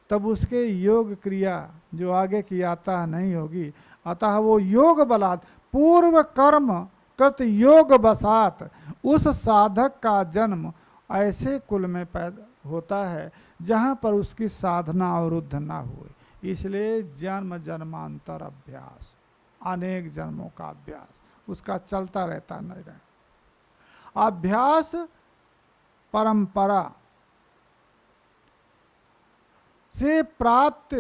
S2: तब उसके योग क्रिया जो आगे की यात्रा नहीं होगी। अतः वो योग बलात् पूर्व कर्म कृत योग बसात उस साधक का जन्म ऐसे कुल में पैदा होता है जहाँ पर उसकी साधना अवरुद्ध ना हुए, इसलिए जन्म जन्मांतर अभ्यास, अनेक जन्मों का अभ्यास उसका चलता रहता नहीं रहे। अभ्यास परंपरा से प्राप्त,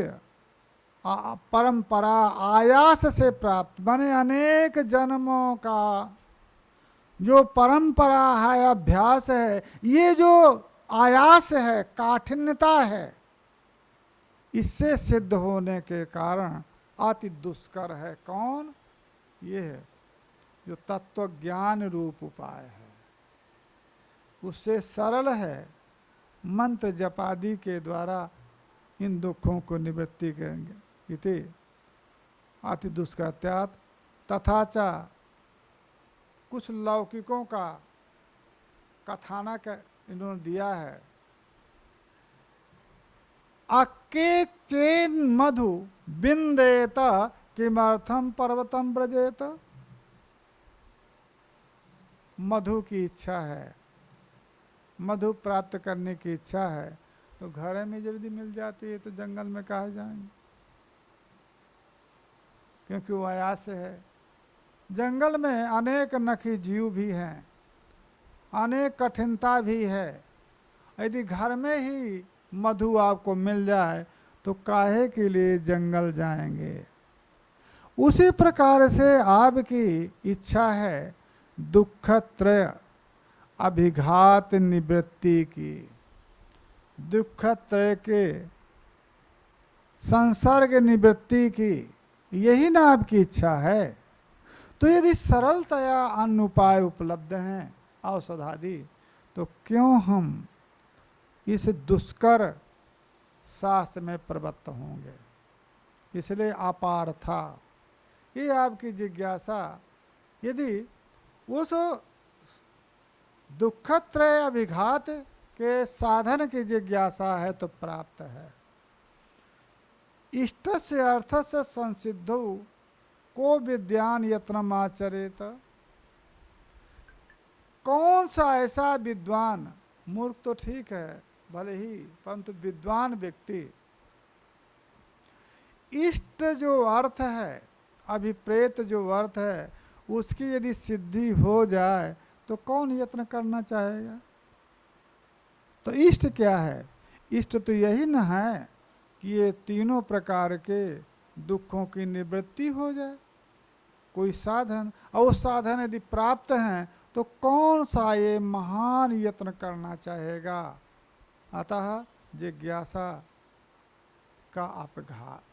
S2: परंपरा आयास से प्राप्त बने अनेक जन्मों का जो परंपरा है, अभ्यास है, ये जो आयास है, काठिन्यता है, इससे सिद्ध होने के कारण अति दुष्कर है। कौन? ये है जो तत्व ज्ञान रूप उपाय है, उससे सरल है मंत्र जपादि के द्वारा इन दुखों को निवृत्ति करेंगे। इति अति दुष्कृत्यात् तथा च कुछ लौकिकों का कथानक इन्होंने दिया है। अके चेन मधु बिंदेत किमर्थम पर्वतम ब्रजेत। मधु की इच्छा है, मधु प्राप्त करने की इच्छा है, तो घर में जल्दी मिल जाती है तो जंगल में कहाँ जाएंगे, क्योंकि वो आयास है। जंगल में अनेक नखी जीव भी हैं, अनेक कठिनता भी है। यदि घर में ही मधु आपको मिल जाए तो काहे के लिए जंगल जाएंगे। उसी प्रकार से आपकी इच्छा है दुखत्रय अभिघात निवृत्ति की, दुखत्रय के संसर्ग निवृत्ति की, यही ना आपकी इच्छा है। तो यदि सरलतया अन्य उपाय उपलब्ध हैं औषधादि, तो क्यों हम इस दुष्कर शास्त्र में प्रवृत्त होंगे। इसलिए अपार था ये आपकी जिज्ञासा। यदि उस दुखत्रय अभिघात के साधन की जिज्ञासा है तो प्राप्त है। इष्ट से अर्थ से संसिद्धो को विद्यान यत्नमाचरेत। कौन सा ऐसा विद्वान, मूर्ख तो ठीक है भले ही, परंतु विद्वान व्यक्ति इष्ट जो अर्थ है, अभिप्रेत जो अर्थ है, उसकी यदि सिद्धि हो जाए तो कौन यत्न करना चाहेगा। तो इष्ट क्या है? इष्ट तो यही न है कि ये तीनों प्रकार के दुखों की निवृत्ति हो जाए, कोई साधन, और वो साधन यदि प्राप्त हैं तो कौन सा ये महान यत्न करना चाहेगा। अतः जिज्ञासा का अपघात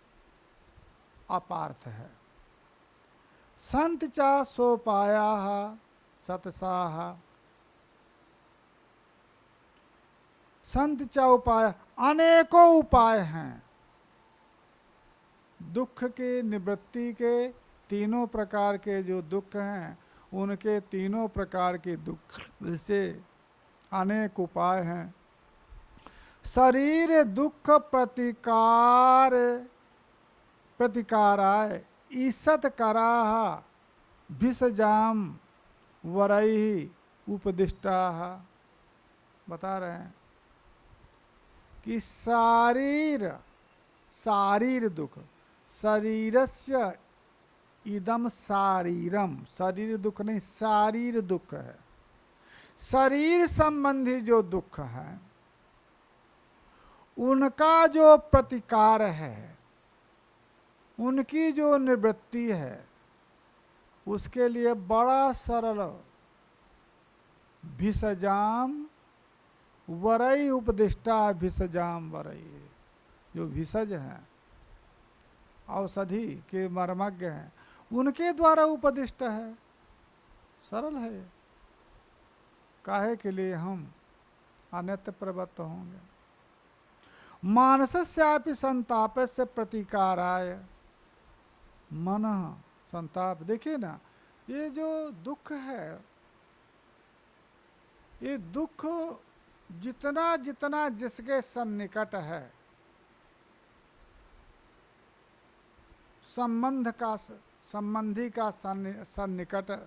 S2: अपार्थ है। संत चा सोपाया सतसाह संत च उपाय, अनेकों उपाय हैं दुख की निवृत्ति के। तीनों प्रकार के जो दुख हैं उनके तीनों प्रकार के दुख से अनेक उपाय हैं। शरीर दुख प्रतिकाराय ईसत कराहा भिषजाम वरई उपदिष्टा। बता रहे हैं कि शारीर दुख, शरीरस्य इदम शारीरम, शरीर दुख नहीं शारीर दुख है। शरीर संबंधी जो दुख है उनका जो प्रतिकार है, उनकी जो निवृत्ति है, उसके लिए बड़ा सरल भिषजाम वरई उपदिष्टा। भिषजाम वरई, जो भिषज हैं औषधि के मर्मज्ञ हैं, उनके द्वारा उपदिष्ट है। सरल है। काहे के लिए हम अनित्य प्रवृत्त होंगे। मानसस्यापि संताप से प्रतिकाराय मन संताप। देखिए ना, ये जो दुख है, ये दुख जितना जितना जिसके सन्निकट है, संबंधी का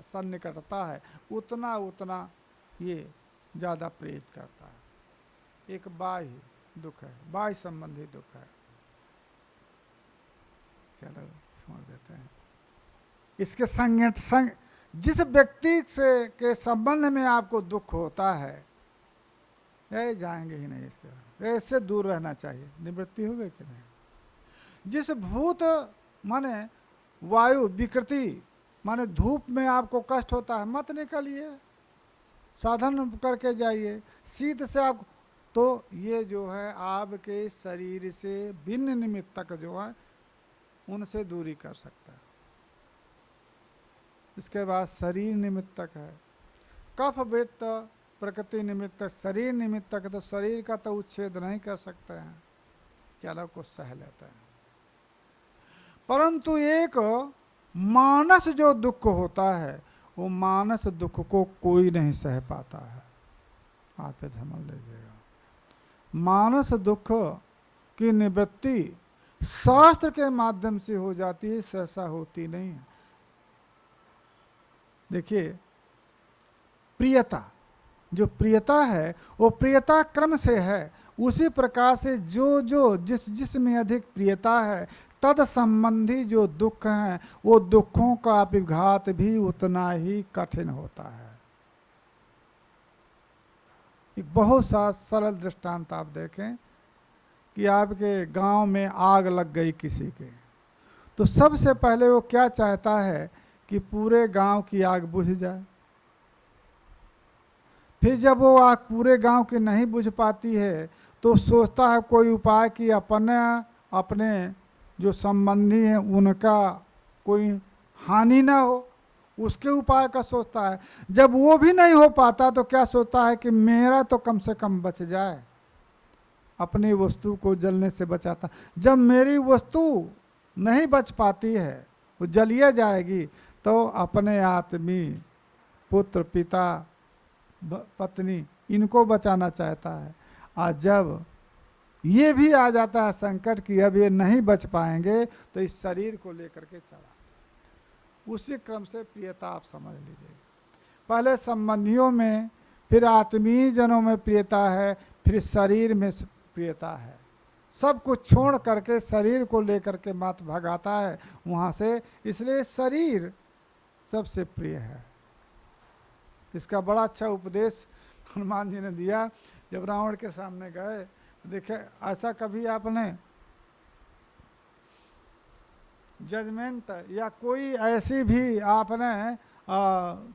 S2: सन्निकटता है, उतना उतना ये ज़्यादा प्रेरित करता है। एक बाह्य दुख है, बाह्य संबंधी दुख है। चलो छोड़ देते हैं इसके संग। जिस व्यक्ति से के संबंध में आपको दुख होता है, ये जाएंगे ही नहीं इसके बाद, इससे दूर रहना चाहिए। निवृत्ति हो गई कि नहीं। जिस भूत माने वायु विकृति, माने धूप में आपको कष्ट होता है, मत निकलिए, साधन करके जाइए। शीत से आप तो ये जो है आपके शरीर से भिन्न निमित्तक जो है उनसे दूरी कर सकता है। इसके बाद शरीर निमित्तक है, कफ वृत्त प्रकृति निमित्तक, शरीर निमित्तक। तो शरीर का तो उच्छेद नहीं कर सकते हैं, चलो कुछ सह लेते हैं। परंतु एक मानस जो दुख होता है, वो मानस दुख को कोई नहीं सह पाता है। आप समझ लीजिएगा, मानस दुख की निवृत्ति शास्त्र के माध्यम से हो जाती है, सहसा होती नहीं है। देखिए, प्रियता, जो प्रियता है वो प्रियता क्रम से है। उसी प्रकार से जो जिसमें अधिक प्रियता है, तद संबंधी जो दुख हैं, वो दुखों का विघात भी उतना ही कठिन होता है। एक बहुत सा सरल दृष्टांत आप देखें कि आपके गांव में आग लग गई किसी के, तो सबसे पहले वो क्या चाहता है कि पूरे गांव की आग बुझ जाए। फिर जब वो आग पूरे गांव की नहीं बुझ पाती है, तो सोचता है कोई उपाय कि अपने जो संबंधी हैं उनका कोई हानि ना हो, उसके उपाय का सोचता है। जब वो भी नहीं हो पाता तो क्या सोचता है कि मेरा तो कम से कम बच जाए, अपनी वस्तु को जलने से बचाता। जब मेरी वस्तु नहीं बच पाती है, वो जलिए जाएगी, तो अपने आदमी, पुत्र, पिता, पत्नी, इनको बचाना चाहता है। और जब ये भी आ जाता है संकट कि अब ये नहीं बच पाएंगे, तो इस शरीर को लेकर के चला। उसी क्रम से प्रियता आप समझ लीजिए, पहले संबंधियों में, फिर आत्मीय जनों में प्रियता है, फिर शरीर में प्रियता है। सब कुछ छोड़ करके शरीर को लेकर के मत भगाता है वहाँ से, इसलिए शरीर सबसे प्रिय है। इसका बड़ा अच्छा उपदेश हनुमान जी ने दिया जब रावण के सामने गए। देखे, ऐसा कभी आपने जजमेंट या कोई ऐसी भी आपने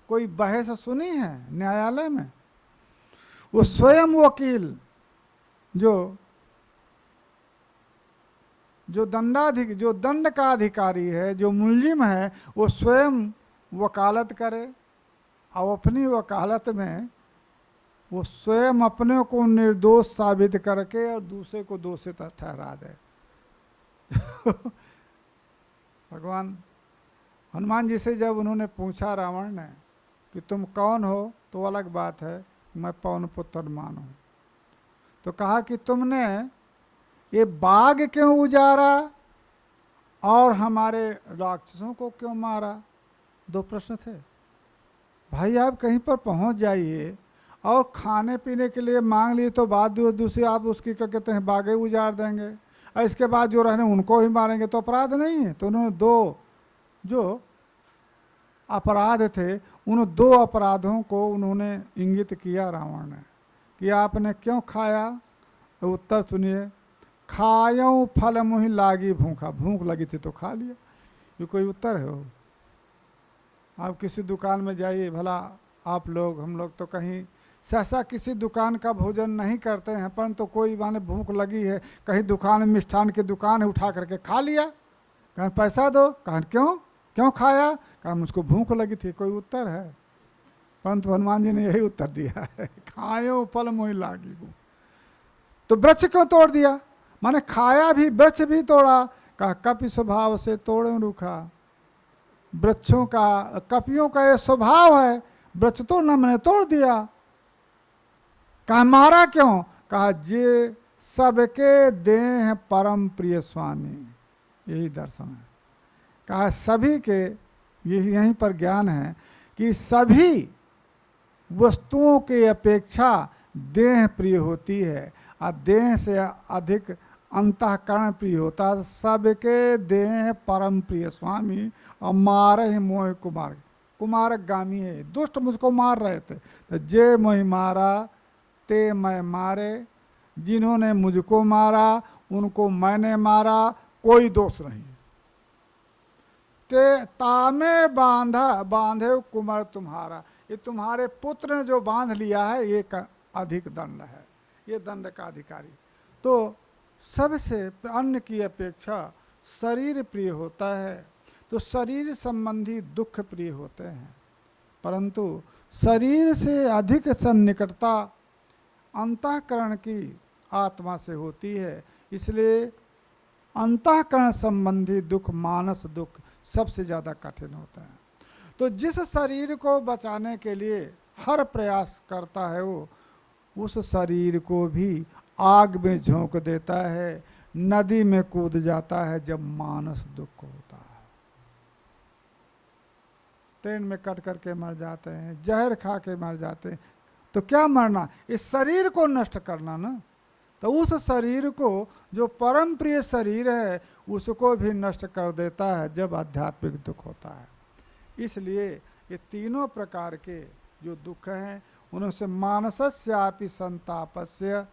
S2: कोई बहस सुनी है न्यायालय में? वो स्वयं वकील जो दंड का अधिकारी है, जो मुलजिम है, वो स्वयं वकालत करे और अपनी वकालत में वो स्वयं अपने को निर्दोष साबित करके और दूसरे को दोषित ठहरा दे। भगवान हनुमान जी से जब उन्होंने पूछा रावण ने कि तुम कौन हो, तो अलग बात है, मैं पवन पुत्र हनुमान हूँ। तो कहा कि तुमने ये बाग क्यों उजाड़ा और हमारे राक्षसों को क्यों मारा? दो प्रश्न थे। भाई आप कहीं पर पहुंच जाइए और खाने पीने के लिए मांग लिए तो बात दूसरी आप उसकी क्या कहते हैं बागे उजाड़ देंगे, और इसके बाद जो रहने उनको ही मारेंगे, तो अपराध नहीं है? तो उन्होंने दो जो अपराध थे उन दो अपराधों को उन्होंने इंगित किया रावण ने कि आपने क्यों खाया। तो उत्तर सुनिए, खायूं फल मुहि लागी भूखा, भूख लगी थी तो खा लिया। ये कोई उत्तर है? हो आप किसी दुकान में जाइए, भला आप लोग हम लोग तो कहीं सहसा किसी दुकान का भोजन नहीं करते हैं, परंतु तो कोई माने भूख लगी है, कहीं दुकान में मिष्ठान की दुकान है, उठा करके खा लिया। कहीं पैसा दो, कहीं क्यों खाया? कहा मुझको भूख लगी थी। कोई उत्तर है? परंतु हनुमान जी ने यही उत्तर दिया है, खायो फल मोहि लागी भूख। तो वृक्ष क्यों तोड़ दिया? माने खाया भी, वृक्ष भी तोड़ा। कहा कपि स्वभाव से तोड़े रूखा, वृक्षों का कपियों का ये स्वभाव है, वृक्ष तोड़ना मैंने तोड़ दिया। कहा मारा क्यों? कहा जे सबके देह परम प्रिय स्वामी, यही दर्शन है। कहा सभी के, यहीं पर ज्ञान है कि सभी वस्तुओं की अपेक्षा देह प्रिय होती है, और देह से अधिक अंतःकरण प्रिय होता है। सबके देह परम प्रिय स्वामी, और मारे मोह कुमार, कुमारक गामी है, दुष्ट मुझको मार रहे थे, तो जे मोहि मारा ते मैं मारे, जिन्होंने मुझको मारा उनको मैंने मारा, कोई दोष नहीं। ते तामे बांधे कुमार तुम्हारा, ये तुम्हारे पुत्र ने जो बांध लिया है ये अधिक दंड है, ये दंड का अधिकारी। तो सबसे अन्य की अपेक्षा शरीर प्रिय होता है, तो शरीर संबंधी दुख प्रिय होते हैं, परंतु शरीर से अधिक सन्निकटता अंतःकरण की आत्मा से होती है। इसलिए अंतःकरण संबंधी दुख, मानस दुख सबसे ज़्यादा कठिन होता है। तो जिस शरीर को बचाने के लिए हर प्रयास करता है वो उस शरीर को भी आग में झोंक देता है, नदी में कूद जाता है जब मानस दुख होता है। ट्रेन में कट करके मर जाते हैं, जहर खा के मर जाते हैं। तो क्या मरना? इस शरीर को नष्ट करना ना। तो उस शरीर को जो परम प्रिय शरीर है उसको भी नष्ट कर देता है जब आध्यात्मिक दुख होता है। इसलिए ये तीनों प्रकार के जो दुख हैं उनसे मानसस्यापि संतापस्य,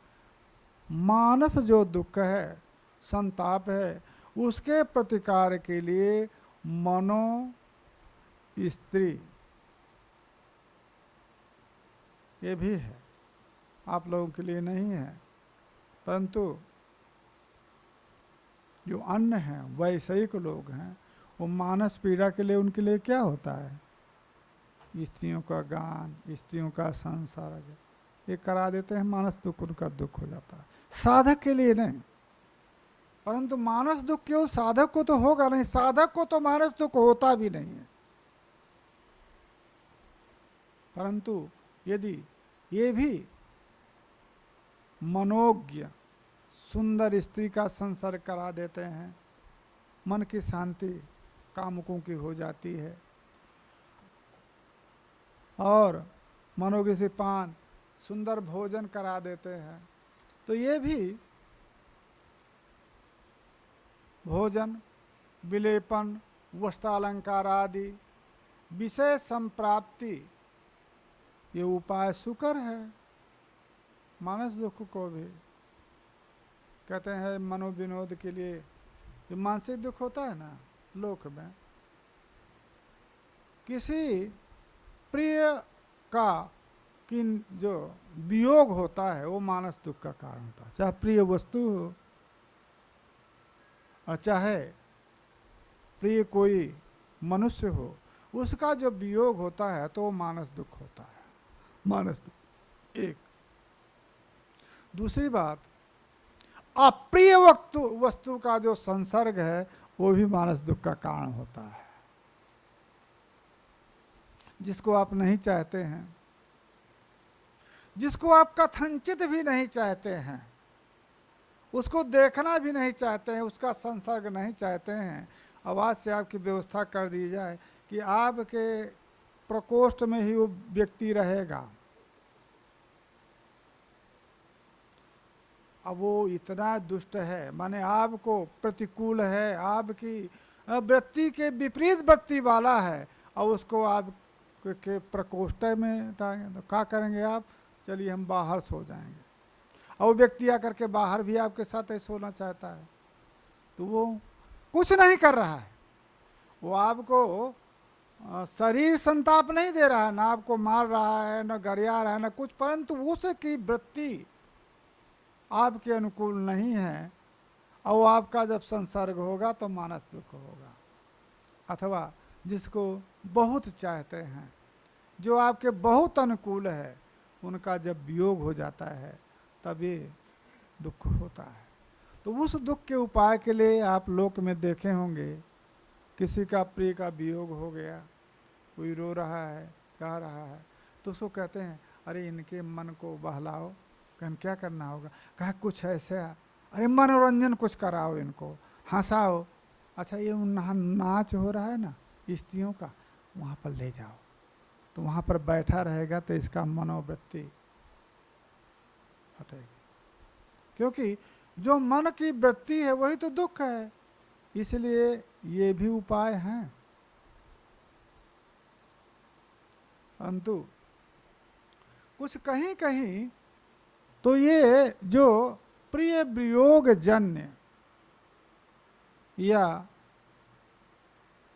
S2: मानस जो दुख है, संताप है, उसके प्रतिकार के लिए मनो स्त्री ये भी है, आप लोगों के लिए नहीं है, परंतु जो अन्य हैं वैषयिक लोग हैं वो मानस पीड़ा के लिए उनके लिए क्या होता है? स्त्रियों का गान, स्त्रियों का संसार, ये करा देते हैं, मानस दुख उनका दुख हो जाता है। साधक के लिए नहीं, परंतु मानस दुख केवल साधक को तो होगा नहीं, साधक को तो मानस दुख होता भी नहीं है। परंतु यदि ये भी मनोज्ञ सुंदर स्त्री का संसर्ग करा देते हैं, मन की शांति कामुकों की हो जाती है, और मनोज्ञ से पान सुंदर भोजन करा देते हैं, तो ये भी भोजन, विलेपन, वस्त्रालंकार आदि विषय संप्राप्ति ये उपाय सुकर है। मानस दुख को भी कहते हैं मनोविनोद के लिए, जो मानसिक दुख होता है ना लोक में, किसी प्रिय का कि जो वियोग होता है वो मानस दुख का कारण होता है, चाहे प्रिय वस्तु हो और चाहे प्रिय कोई मनुष्य हो, उसका जो वियोग होता है तो वो मानस दुख होता है। मानस दुख एक दूसरी बात, अप्रिय वस्तु का जो संसर्ग है वो भी मानस दुख का कारण होता है। जिसको आप नहीं चाहते हैं, जिसको आप कथनचित भी नहीं चाहते हैं, उसको देखना भी नहीं चाहते हैं, उसका संसर्ग नहीं चाहते हैं, आवाज से आपकी व्यवस्था कर दी जाए कि आपके प्रकोष्ठ में ही वो व्यक्ति रहेगा, अब वो इतना दुष्ट है, माने आपको प्रतिकूल है, आपकी वृत्ति के विपरीत वृत्ति वाला है, और उसको आप के प्रकोष्ठ में डालेंगे तो क्या करेंगे आप? चलिए हम बाहर सो जाएंगे। और वो व्यक्ति आकर के बाहर भी आपके साथ ही सोना चाहता है, तो वो कुछ नहीं कर रहा है, वो आपको शरीर संताप नहीं दे रहा है, ना आपको मार रहा है, ना गरिया रहा है, ना कुछ, परंतु उसकी वृत्ति आपके अनुकूल नहीं है, और आपका जब संसर्ग होगा तो मानस दुख होगा। अथवा जिसको बहुत चाहते हैं, जो आपके बहुत अनुकूल है, उनका जब वियोग हो जाता है तब ये दुख होता है। तो उस दुख के उपाय के लिए आप लोक में देखे होंगे, किसी का प्रिय का वियोग हो गया, कोई रो रहा है, गा रहा है, तो उसको कहते हैं अरे इनके मन को बहलाओ। कहन क्या करना होगा? कहा कुछ ऐसे, अरे मनोरंजन कुछ कराओ, इनको हंसाओ। अच्छा ये नाच हो रहा है ना स्त्रियों का, वहाँ पर ले जाओ, तो वहाँ पर बैठा रहेगा तो इसका मनोवृत्ति हटेगी, क्योंकि जो मन की वृत्ति है वही तो दुख है। इसलिए ये भी उपाय हैं, परंतु कुछ कहीं कहीं तो ये जो प्रिय वियोग जन्य या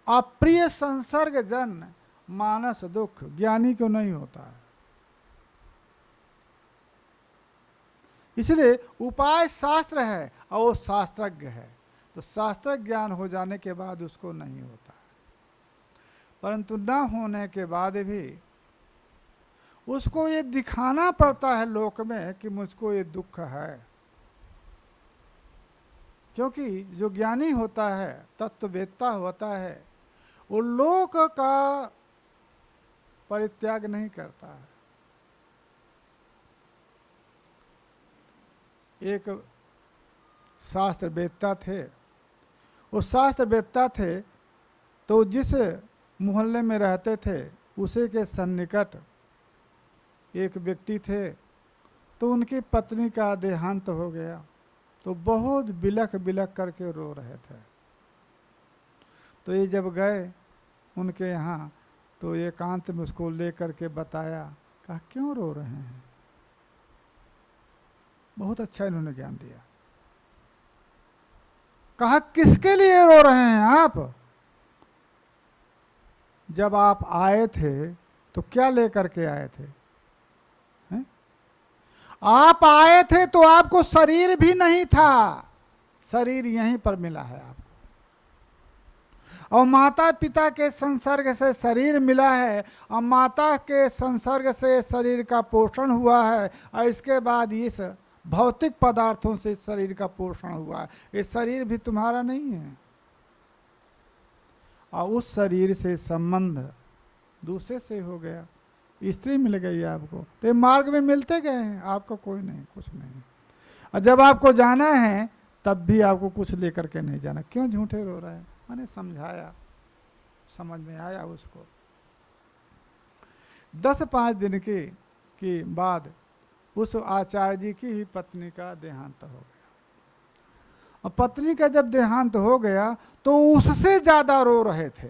S2: अप्रिय संसर्ग जन्य मानस दुख ज्ञानी को नहीं होता है। इसलिए उपाय शास्त्र है और वो शास्त्रज्ञ है, तो शास्त्र ज्ञान हो जाने के बाद उसको नहीं होता है, परंतु न होने के बाद भी उसको ये दिखाना पड़ता है लोक में कि मुझको ये दुख है। क्योंकि जो ज्ञानी होता है, तत्ववेत्ता होता है, वो लोक का परित्याग नहीं करता है। एक शास्त्रवेत्ता थे, वो शास्त्रवेत्ता थे तो जिस मोहल्ले में रहते थे उसी के सन्निकट एक व्यक्ति थे, तो उनकी पत्नी का देहांत हो गया, तो बहुत बिलख बिलख करके रो रहे थे। तो ये जब गए उनके यहाँ, तो एकांत में उसको लेकर के बताया, कहा क्यों रो रहे हैं? बहुत अच्छा इन्होंने ज्ञान दिया। कहा किसके लिए रो रहे हैं आप? जब आप आए थे तो क्या लेकर के आए थे? हैं? आप आए थे तो आपको शरीर भी नहीं था, शरीर यहीं पर मिला है आपको, और माता पिता के संसर्ग से शरीर मिला है, और माता के संसर्ग से शरीर का पोषण हुआ है, और इसके बाद इस भौतिक पदार्थों से शरीर का पोषण हुआ है। ये शरीर भी तुम्हारा नहीं है, और उस शरीर से संबंध दूसरे से हो गया, स्त्री मिल गई आपको, तो मार्ग में मिलते गए हैं, आपको कोई नहीं, कुछ नहीं। और जब आपको जाना है तब भी आपको कुछ लेकर के नहीं जाना। क्यों झूठे रो रहे हैं? मैंने समझाया, समझ में आया उसको। 10-5 दिन के बाद उस आचार्य जी की ही पत्नी का देहांत हो गया, और पत्नी का जब देहांत हो गया तो उससे ज्यादा रो रहे थे।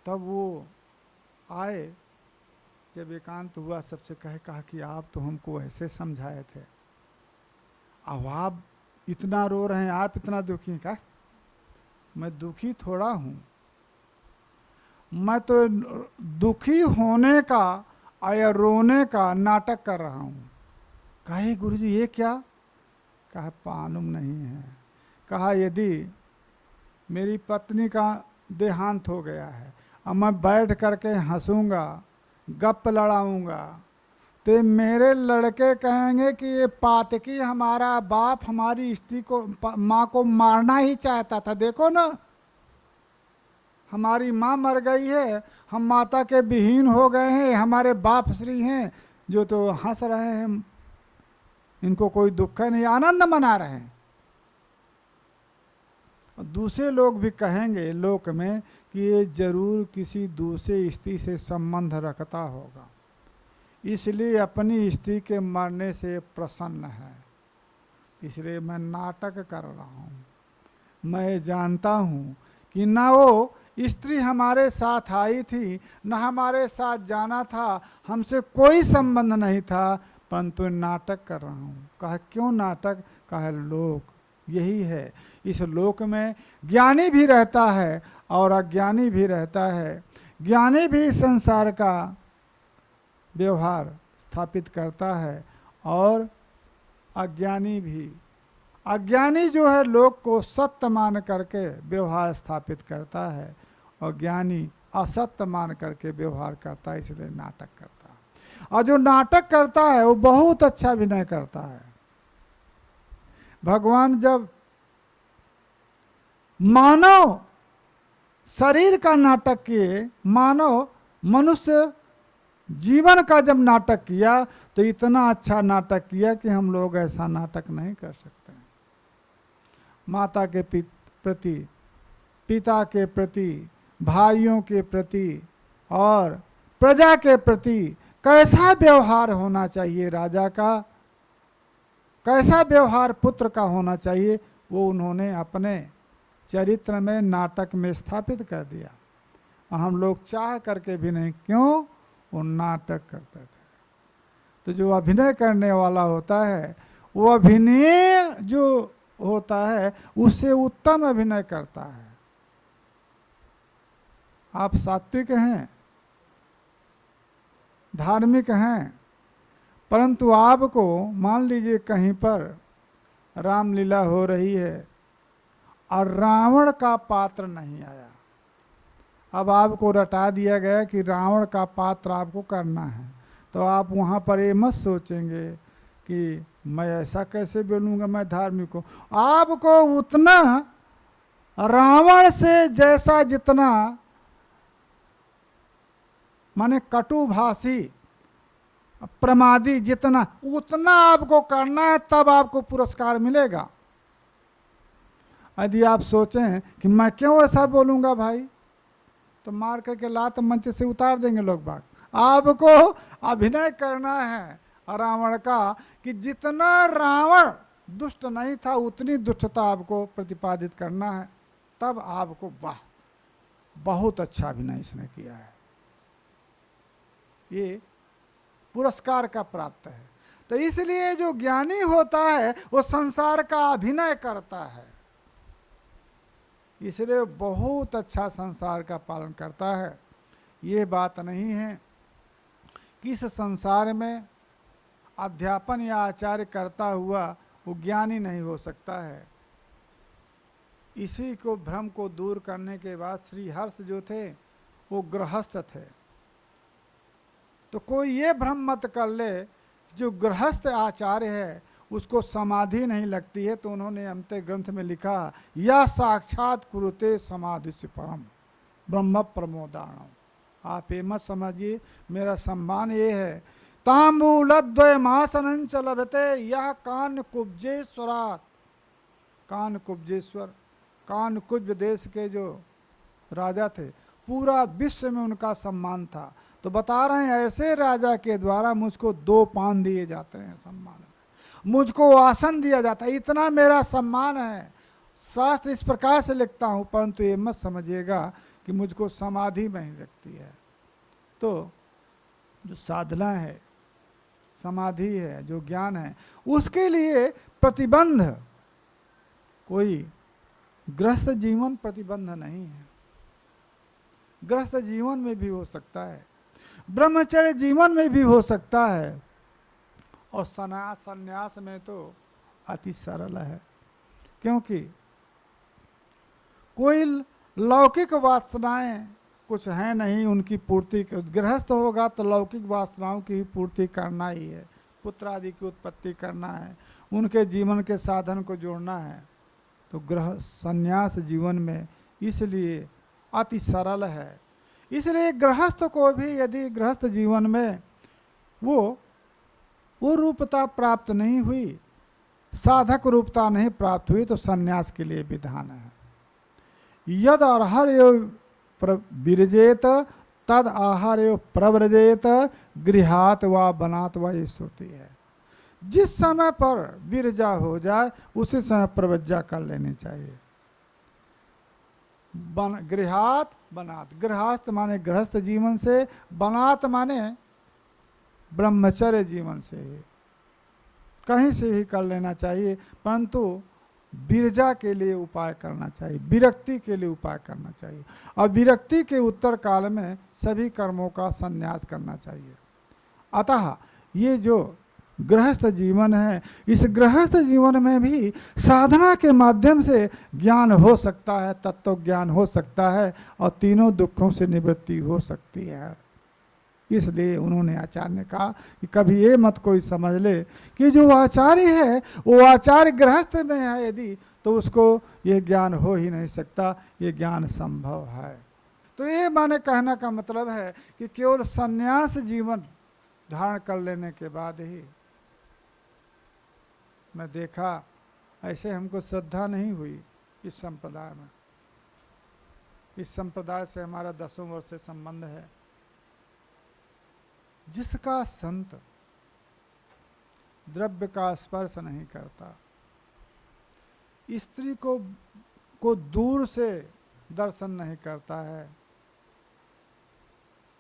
S2: तब वो आए, जब एकांत हुआ, सबसे कहा कि आप तो हमको ऐसे समझाए थे, अब आप इतना रो रहे हैं, आप इतना दुखी। का मैं दुखी थोड़ा हूं, मैं तो दुखी होने का या रोने का नाटक कर रहा हूं। कहे गुरुजी ये क्या? कहा मालूम नहीं है। कहा यदि मेरी पत्नी का देहांत हो गया है और मैं बैठ करके हंसूंगा, गप लड़ाऊंगा, तो मेरे लड़के कहेंगे कि ये पातकी हमारा बाप हमारी स्त्री को माँ को मारना ही चाहता था, देखो ना हमारी माँ मर गई है, हम माता के विहीन हो गए हैं, हमारे बाप श्री हैं जो तो हंस रहे हैं, इनको कोई दुख नहीं, आनंद मना रहे हैं। दूसरे लोग भी कहेंगे लोक में कि ये जरूर किसी दूसरे स्त्री से संबंध रखता होगा, इसलिए अपनी स्त्री के मरने से प्रसन्न है, इसलिए मैं नाटक कर रहा हूँ। मैं जानता हूँ कि ना वो स्त्री हमारे साथ आई थी, न हमारे साथ जाना था, हमसे कोई संबंध नहीं था, परंतु नाटक कर रहा हूँ। कहा क्यों नाटक? कहा लोक यही है, इस लोक में ज्ञानी भी रहता है और अज्ञानी भी रहता है। ज्ञानी भी संसार का व्यवहार स्थापित करता है और अज्ञानी भी। अज्ञानी जो है लोक को सत्य मान करके व्यवहार स्थापित करता है और ज्ञानी असत्य मान करके व्यवहार करता है, इसलिए नाटक करता है। और जो नाटक करता है वो बहुत अच्छा अभिनय करता है। भगवान जब मानव शरीर का नाटक किए, मानव मनुष्य जीवन का जब नाटक किया तो इतना अच्छा नाटक किया कि हम लोग ऐसा नाटक नहीं कर सकते। माता के प्रति, पिता के प्रति, भाइयों के प्रति और प्रजा के प्रति कैसा व्यवहार होना चाहिए, राजा का कैसा व्यवहार पुत्र का होना चाहिए, वो उन्होंने अपने चरित्र में नाटक में स्थापित कर दिया। हम लोग चाह करके भी नहीं, क्यों? वो नाटक करते थे। तो जो अभिनय करने वाला होता है वो अभिनय जो होता है उससे उत्तम अभिनय करता है। आप सात्विक हैं, धार्मिक हैं, परंतु आपको मान लीजिए कहीं पर रामलीला हो रही है और रावण का पात्र नहीं आया, अब आपको रटा दिया गया कि रावण का पात्र आपको करना है, तो आप वहाँ पर ये मत सोचेंगे कि मैं ऐसा कैसे बोलूँगा, मैं धार्मिक हूँ। आपको उतना रावण से जैसा जितना माने कटुभाषी प्रमादी जितना उतना आपको करना है, तब आपको पुरस्कार मिलेगा। यदि आप सोचें कि मैं क्यों ऐसा बोलूँगा भाई, तो मार करके लात मंच से उतार देंगे लोग बाग। आपको अभिनय करना है रावण का कि जितना रावण दुष्ट नहीं था उतनी दुष्टता आपको प्रतिपादित करना है, तब आपको वाह बहुत अच्छा अभिनय इसने किया है, ये पुरस्कार का प्राप्त है। तो इसलिए जो ज्ञानी होता है वो संसार का अभिनय करता है, इसलिए बहुत अच्छा संसार का पालन करता है। ये बात नहीं है कि इस संसार में अध्यापन या आचार्य करता हुआ वो ज्ञानी नहीं हो सकता है। इसी को भ्रम को दूर करने के बाद श्री हर्ष जो थे वो गृहस्थ थे। तो कोई ये भ्रम मत कर ले जो गृहस्थ आचार्य है उसको समाधि नहीं लगती है, तो उन्होंने अंत ग्रंथ में लिखा या साक्षात कुरुते समाधि से परम ब्रह्म प्रमोदाणम। आप ये मत समझिए, मेरा सम्मान ये है तांबूलद्वय मासनंच लभते यह कान कुब्जेश्वरात। कान कुब्जेश्वर, कान कुब्ज देश के जो राजा थे, पूरा विश्व में उनका सम्मान था। तो बता रहे हैं ऐसे राजा के द्वारा मुझको 2 पान दिए जाते हैं सम्मान में, मुझको आसन दिया जाता है, इतना मेरा सम्मान है। शास्त्र इस प्रकार से लिखता हूँ, परंतु ये मत समझिएगा कि मुझको समाधि में ही रखती है। तो जो साधना है, समाधि है, जो ज्ञान है, उसके लिए प्रतिबंध कोई गृहस्थ जीवन प्रतिबंध नहीं है। गृहस्थ जीवन में भी हो सकता है, ब्रह्मचर्य जीवन में भी हो सकता है, और संन्यास में तो अति सरल है। क्योंकि कोई लौकिक वासनाएं कुछ है नहीं, उनकी पूर्ति। गृहस्थ होगा तो लौकिक वासनाओं की ही पूर्ति करना ही है, पुत्र आदि की उत्पत्ति करना है, उनके जीवन के साधन को जोड़ना है। तो गृह संन्यास जीवन में इसलिए अति सरल है। इसलिए गृहस्थ को भी यदि गृहस्थ जीवन में वो रूपता प्राप्त नहीं हुई, साधक रूपता नहीं प्राप्त हुई, तो संन्यास के लिए विधान है। यद आहार्य विरजेत तद आहार्य प्रव्रजेत गृहात व बनात व, ये श्रुति है। जिस समय पर विरजा हो जाए उसी समय प्रव्रजा कर लेनी चाहिए। गृहात बनात, गृहस्थ माने गृहस्थ जीवन से, बनात माने ब्रह्मचर्य जीवन से, कहीं से भी कर लेना चाहिए, परंतु विरजा के लिए उपाय करना चाहिए, विरक्ति के लिए उपाय करना चाहिए। और विरक्ति के उत्तर काल में सभी कर्मों का संन्यास करना चाहिए। अतः ये जो गृहस्थ जीवन है, इस गृहस्थ जीवन में भी साधना के माध्यम से ज्ञान हो सकता है, तत्व ज्ञान हो सकता है और तीनों दुखों से निवृत्ति हो सकती है। इसलिए उन्होंने आचार्य ने कहा कि कभी ये मत कोई समझ ले कि जो आचार्य है वो आचार्य गृहस्थ में है यदि, तो उसको ये ज्ञान हो ही नहीं सकता, ये ज्ञान संभव है। तो ये माने कहने का मतलब है कि केवल संन्यास जीवन धारण कर लेने के बाद ही, मैं देखा ऐसे हमको श्रद्धा नहीं हुई इस संप्रदाय में। इस संप्रदाय से हमारा 10 वर्ष से संबंध है। जिसका संत द्रव्य का स्पर्श नहीं करता, स्त्री को दूर से दर्शन नहीं करता है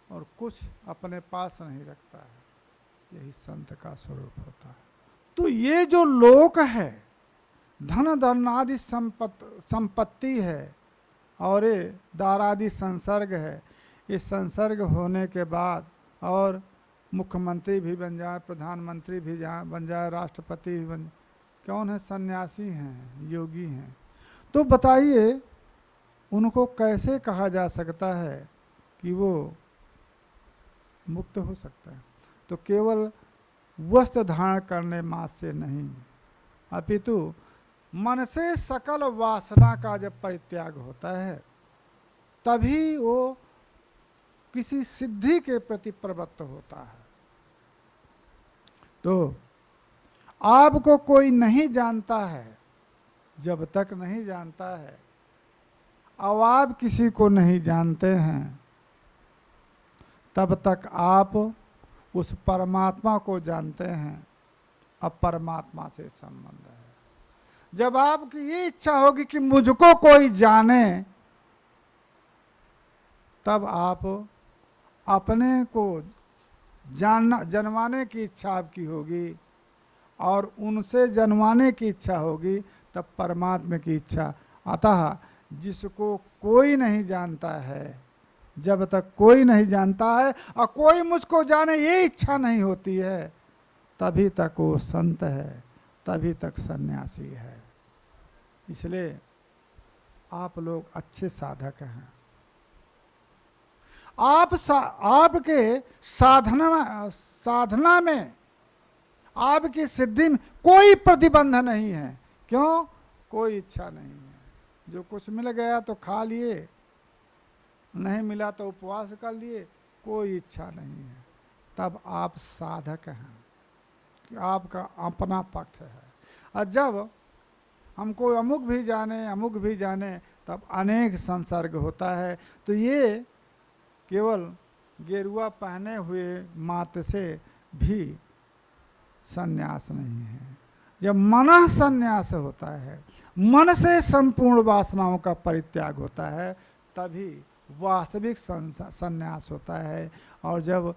S2: और कुछ अपने पास नहीं रखता है, यही संत का स्वरूप होता है। तो ये जो लोक है, धन धन आदि संपत्ति है और ये दारादि संसर्ग है, इस संसर्ग होने के बाद और मुख्यमंत्री भी बन जाए, प्रधानमंत्री भी बन जाए, राष्ट्रपति भी बन, कौन है? सन्यासी हैं, योगी हैं। तो बताइए उनको कैसे कहा जा सकता है कि वो मुक्त हो सकता है? तो केवल वस्त्र धारण करने मात्र से नहीं, अपितु मन से सकल वासना का जब परित्याग होता है तभी वो किसी सिद्धि के प्रति प्रवृत्त होता है। तो आपको कोई नहीं जानता है, जब तक नहीं जानता है, अब आप किसी को नहीं जानते हैं, तब तक आप उस परमात्मा को जानते हैं। अब परमात्मा से संबंध है। जब आपकी ये इच्छा होगी कि मुझको कोई जाने, तब आप अपने को जन्माने की इच्छा आपकी होगी और उनसे जन्माने की इच्छा होगी, तब परमात्मा की इच्छा। अतः जिसको कोई नहीं जानता है, जब तक कोई नहीं जानता है और कोई मुझको जाने ये इच्छा नहीं होती है, तभी तक वो संत है, तभी तक सन्यासी है। इसलिए आप लोग अच्छे साधक हैं। आपके साधना में, आपकी सिद्धि में कोई प्रतिबंध नहीं है। क्यों? कोई इच्छा नहीं है। जो कुछ मिल गया तो खा लिए, नहीं मिला तो उपवास कर लिए, कोई इच्छा नहीं है। तब आप साधक हैं कि आपका अपना पक्ष है। और जब हमको अमुक भी जाने तब अनेक संसर्ग होता है। तो ये केवल गेरुआ पहने हुए मात्र से भी संन्यास नहीं है। जब मन संन्यास होता है, मन से संपूर्ण वासनाओं का परित्याग होता है, तभी वास्तविक संन्यास होता है। और जब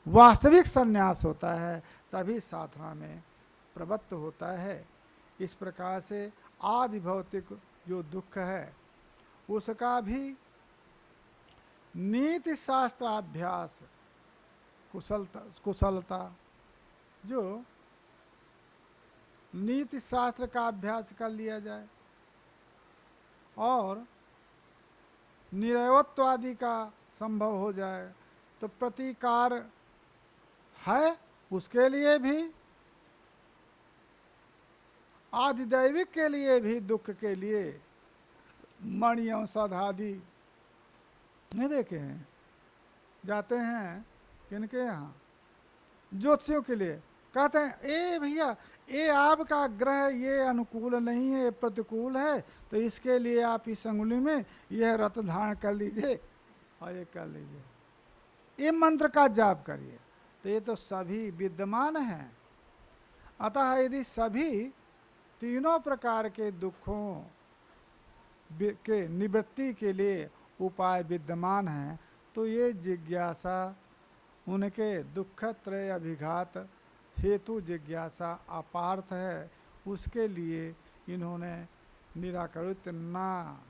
S2: वास्तविक संन्यास होता है तभी साधना में प्रवृत्त होता है। इस प्रकार से आदि भौतिक जो दुख है उसका भी नीति शास्त्राभ्यास, कुशलता जो नीति शास्त्र का अभ्यास कर लिया जाए और निरयत्व आदि का संभव हो जाए, तो प्रतिकार है उसके लिए भी, आदिदैविक के लिए भी, दुख के लिए मणियों सदादि नहीं देखे हैं, जाते हैं किनके यहाँ, ज्योतिषियों के लिए, कहते हैं ए भैया ये आपका ग्रह ये अनुकूल नहीं है, ये प्रतिकूल है, तो इसके लिए आप इस अंगुली में यह रत्न धारण कर लीजिए और ये कर लीजिए, ये मंत्र का जाप करिए। तो ये तो सभी विद्यमान हैं। अतः यदि सभी तीनों प्रकार के दुखों के निवृत्ति के लिए उपाय विद्यमान हैं, तो ये जिज्ञासा उनके दुखत्रय अभिघात हेतु जिज्ञासा अपार्थ है, उसके लिए इन्होंने निराकृत ना,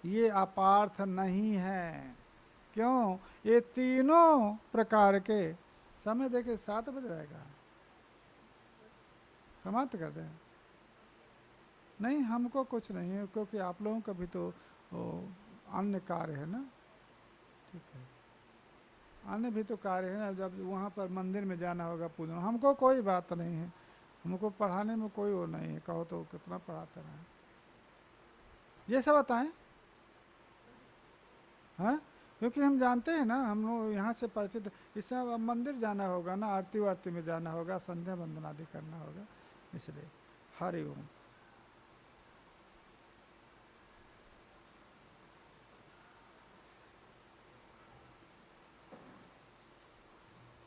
S2: ये अपार्थ नहीं है। क्यों? ये तीनों प्रकार के, समय देखे 7 बज रहेगा, समाप्त कर दें? नहीं, हमको कुछ नहीं है, क्योंकि आप लोगों का भी तो अन्य कार्य है ना, ठीक है, अन्य भी तो कार्य है ना, जब वहाँ पर मंदिर में जाना होगा पूजन, हमको कोई बात नहीं है, हमको पढ़ाने में कोई वो नहीं है, कहो तो कितना पढ़ाते रहे, ये सब बताएं, हाँ, क्योंकि हम जानते हैं ना, हम लोग यहाँ से परिचित, इससे अब मंदिर जाना होगा ना, आरती वारती में जाना होगा, संध्या वंदन आदि करना होगा, इसलिए हरि ओम।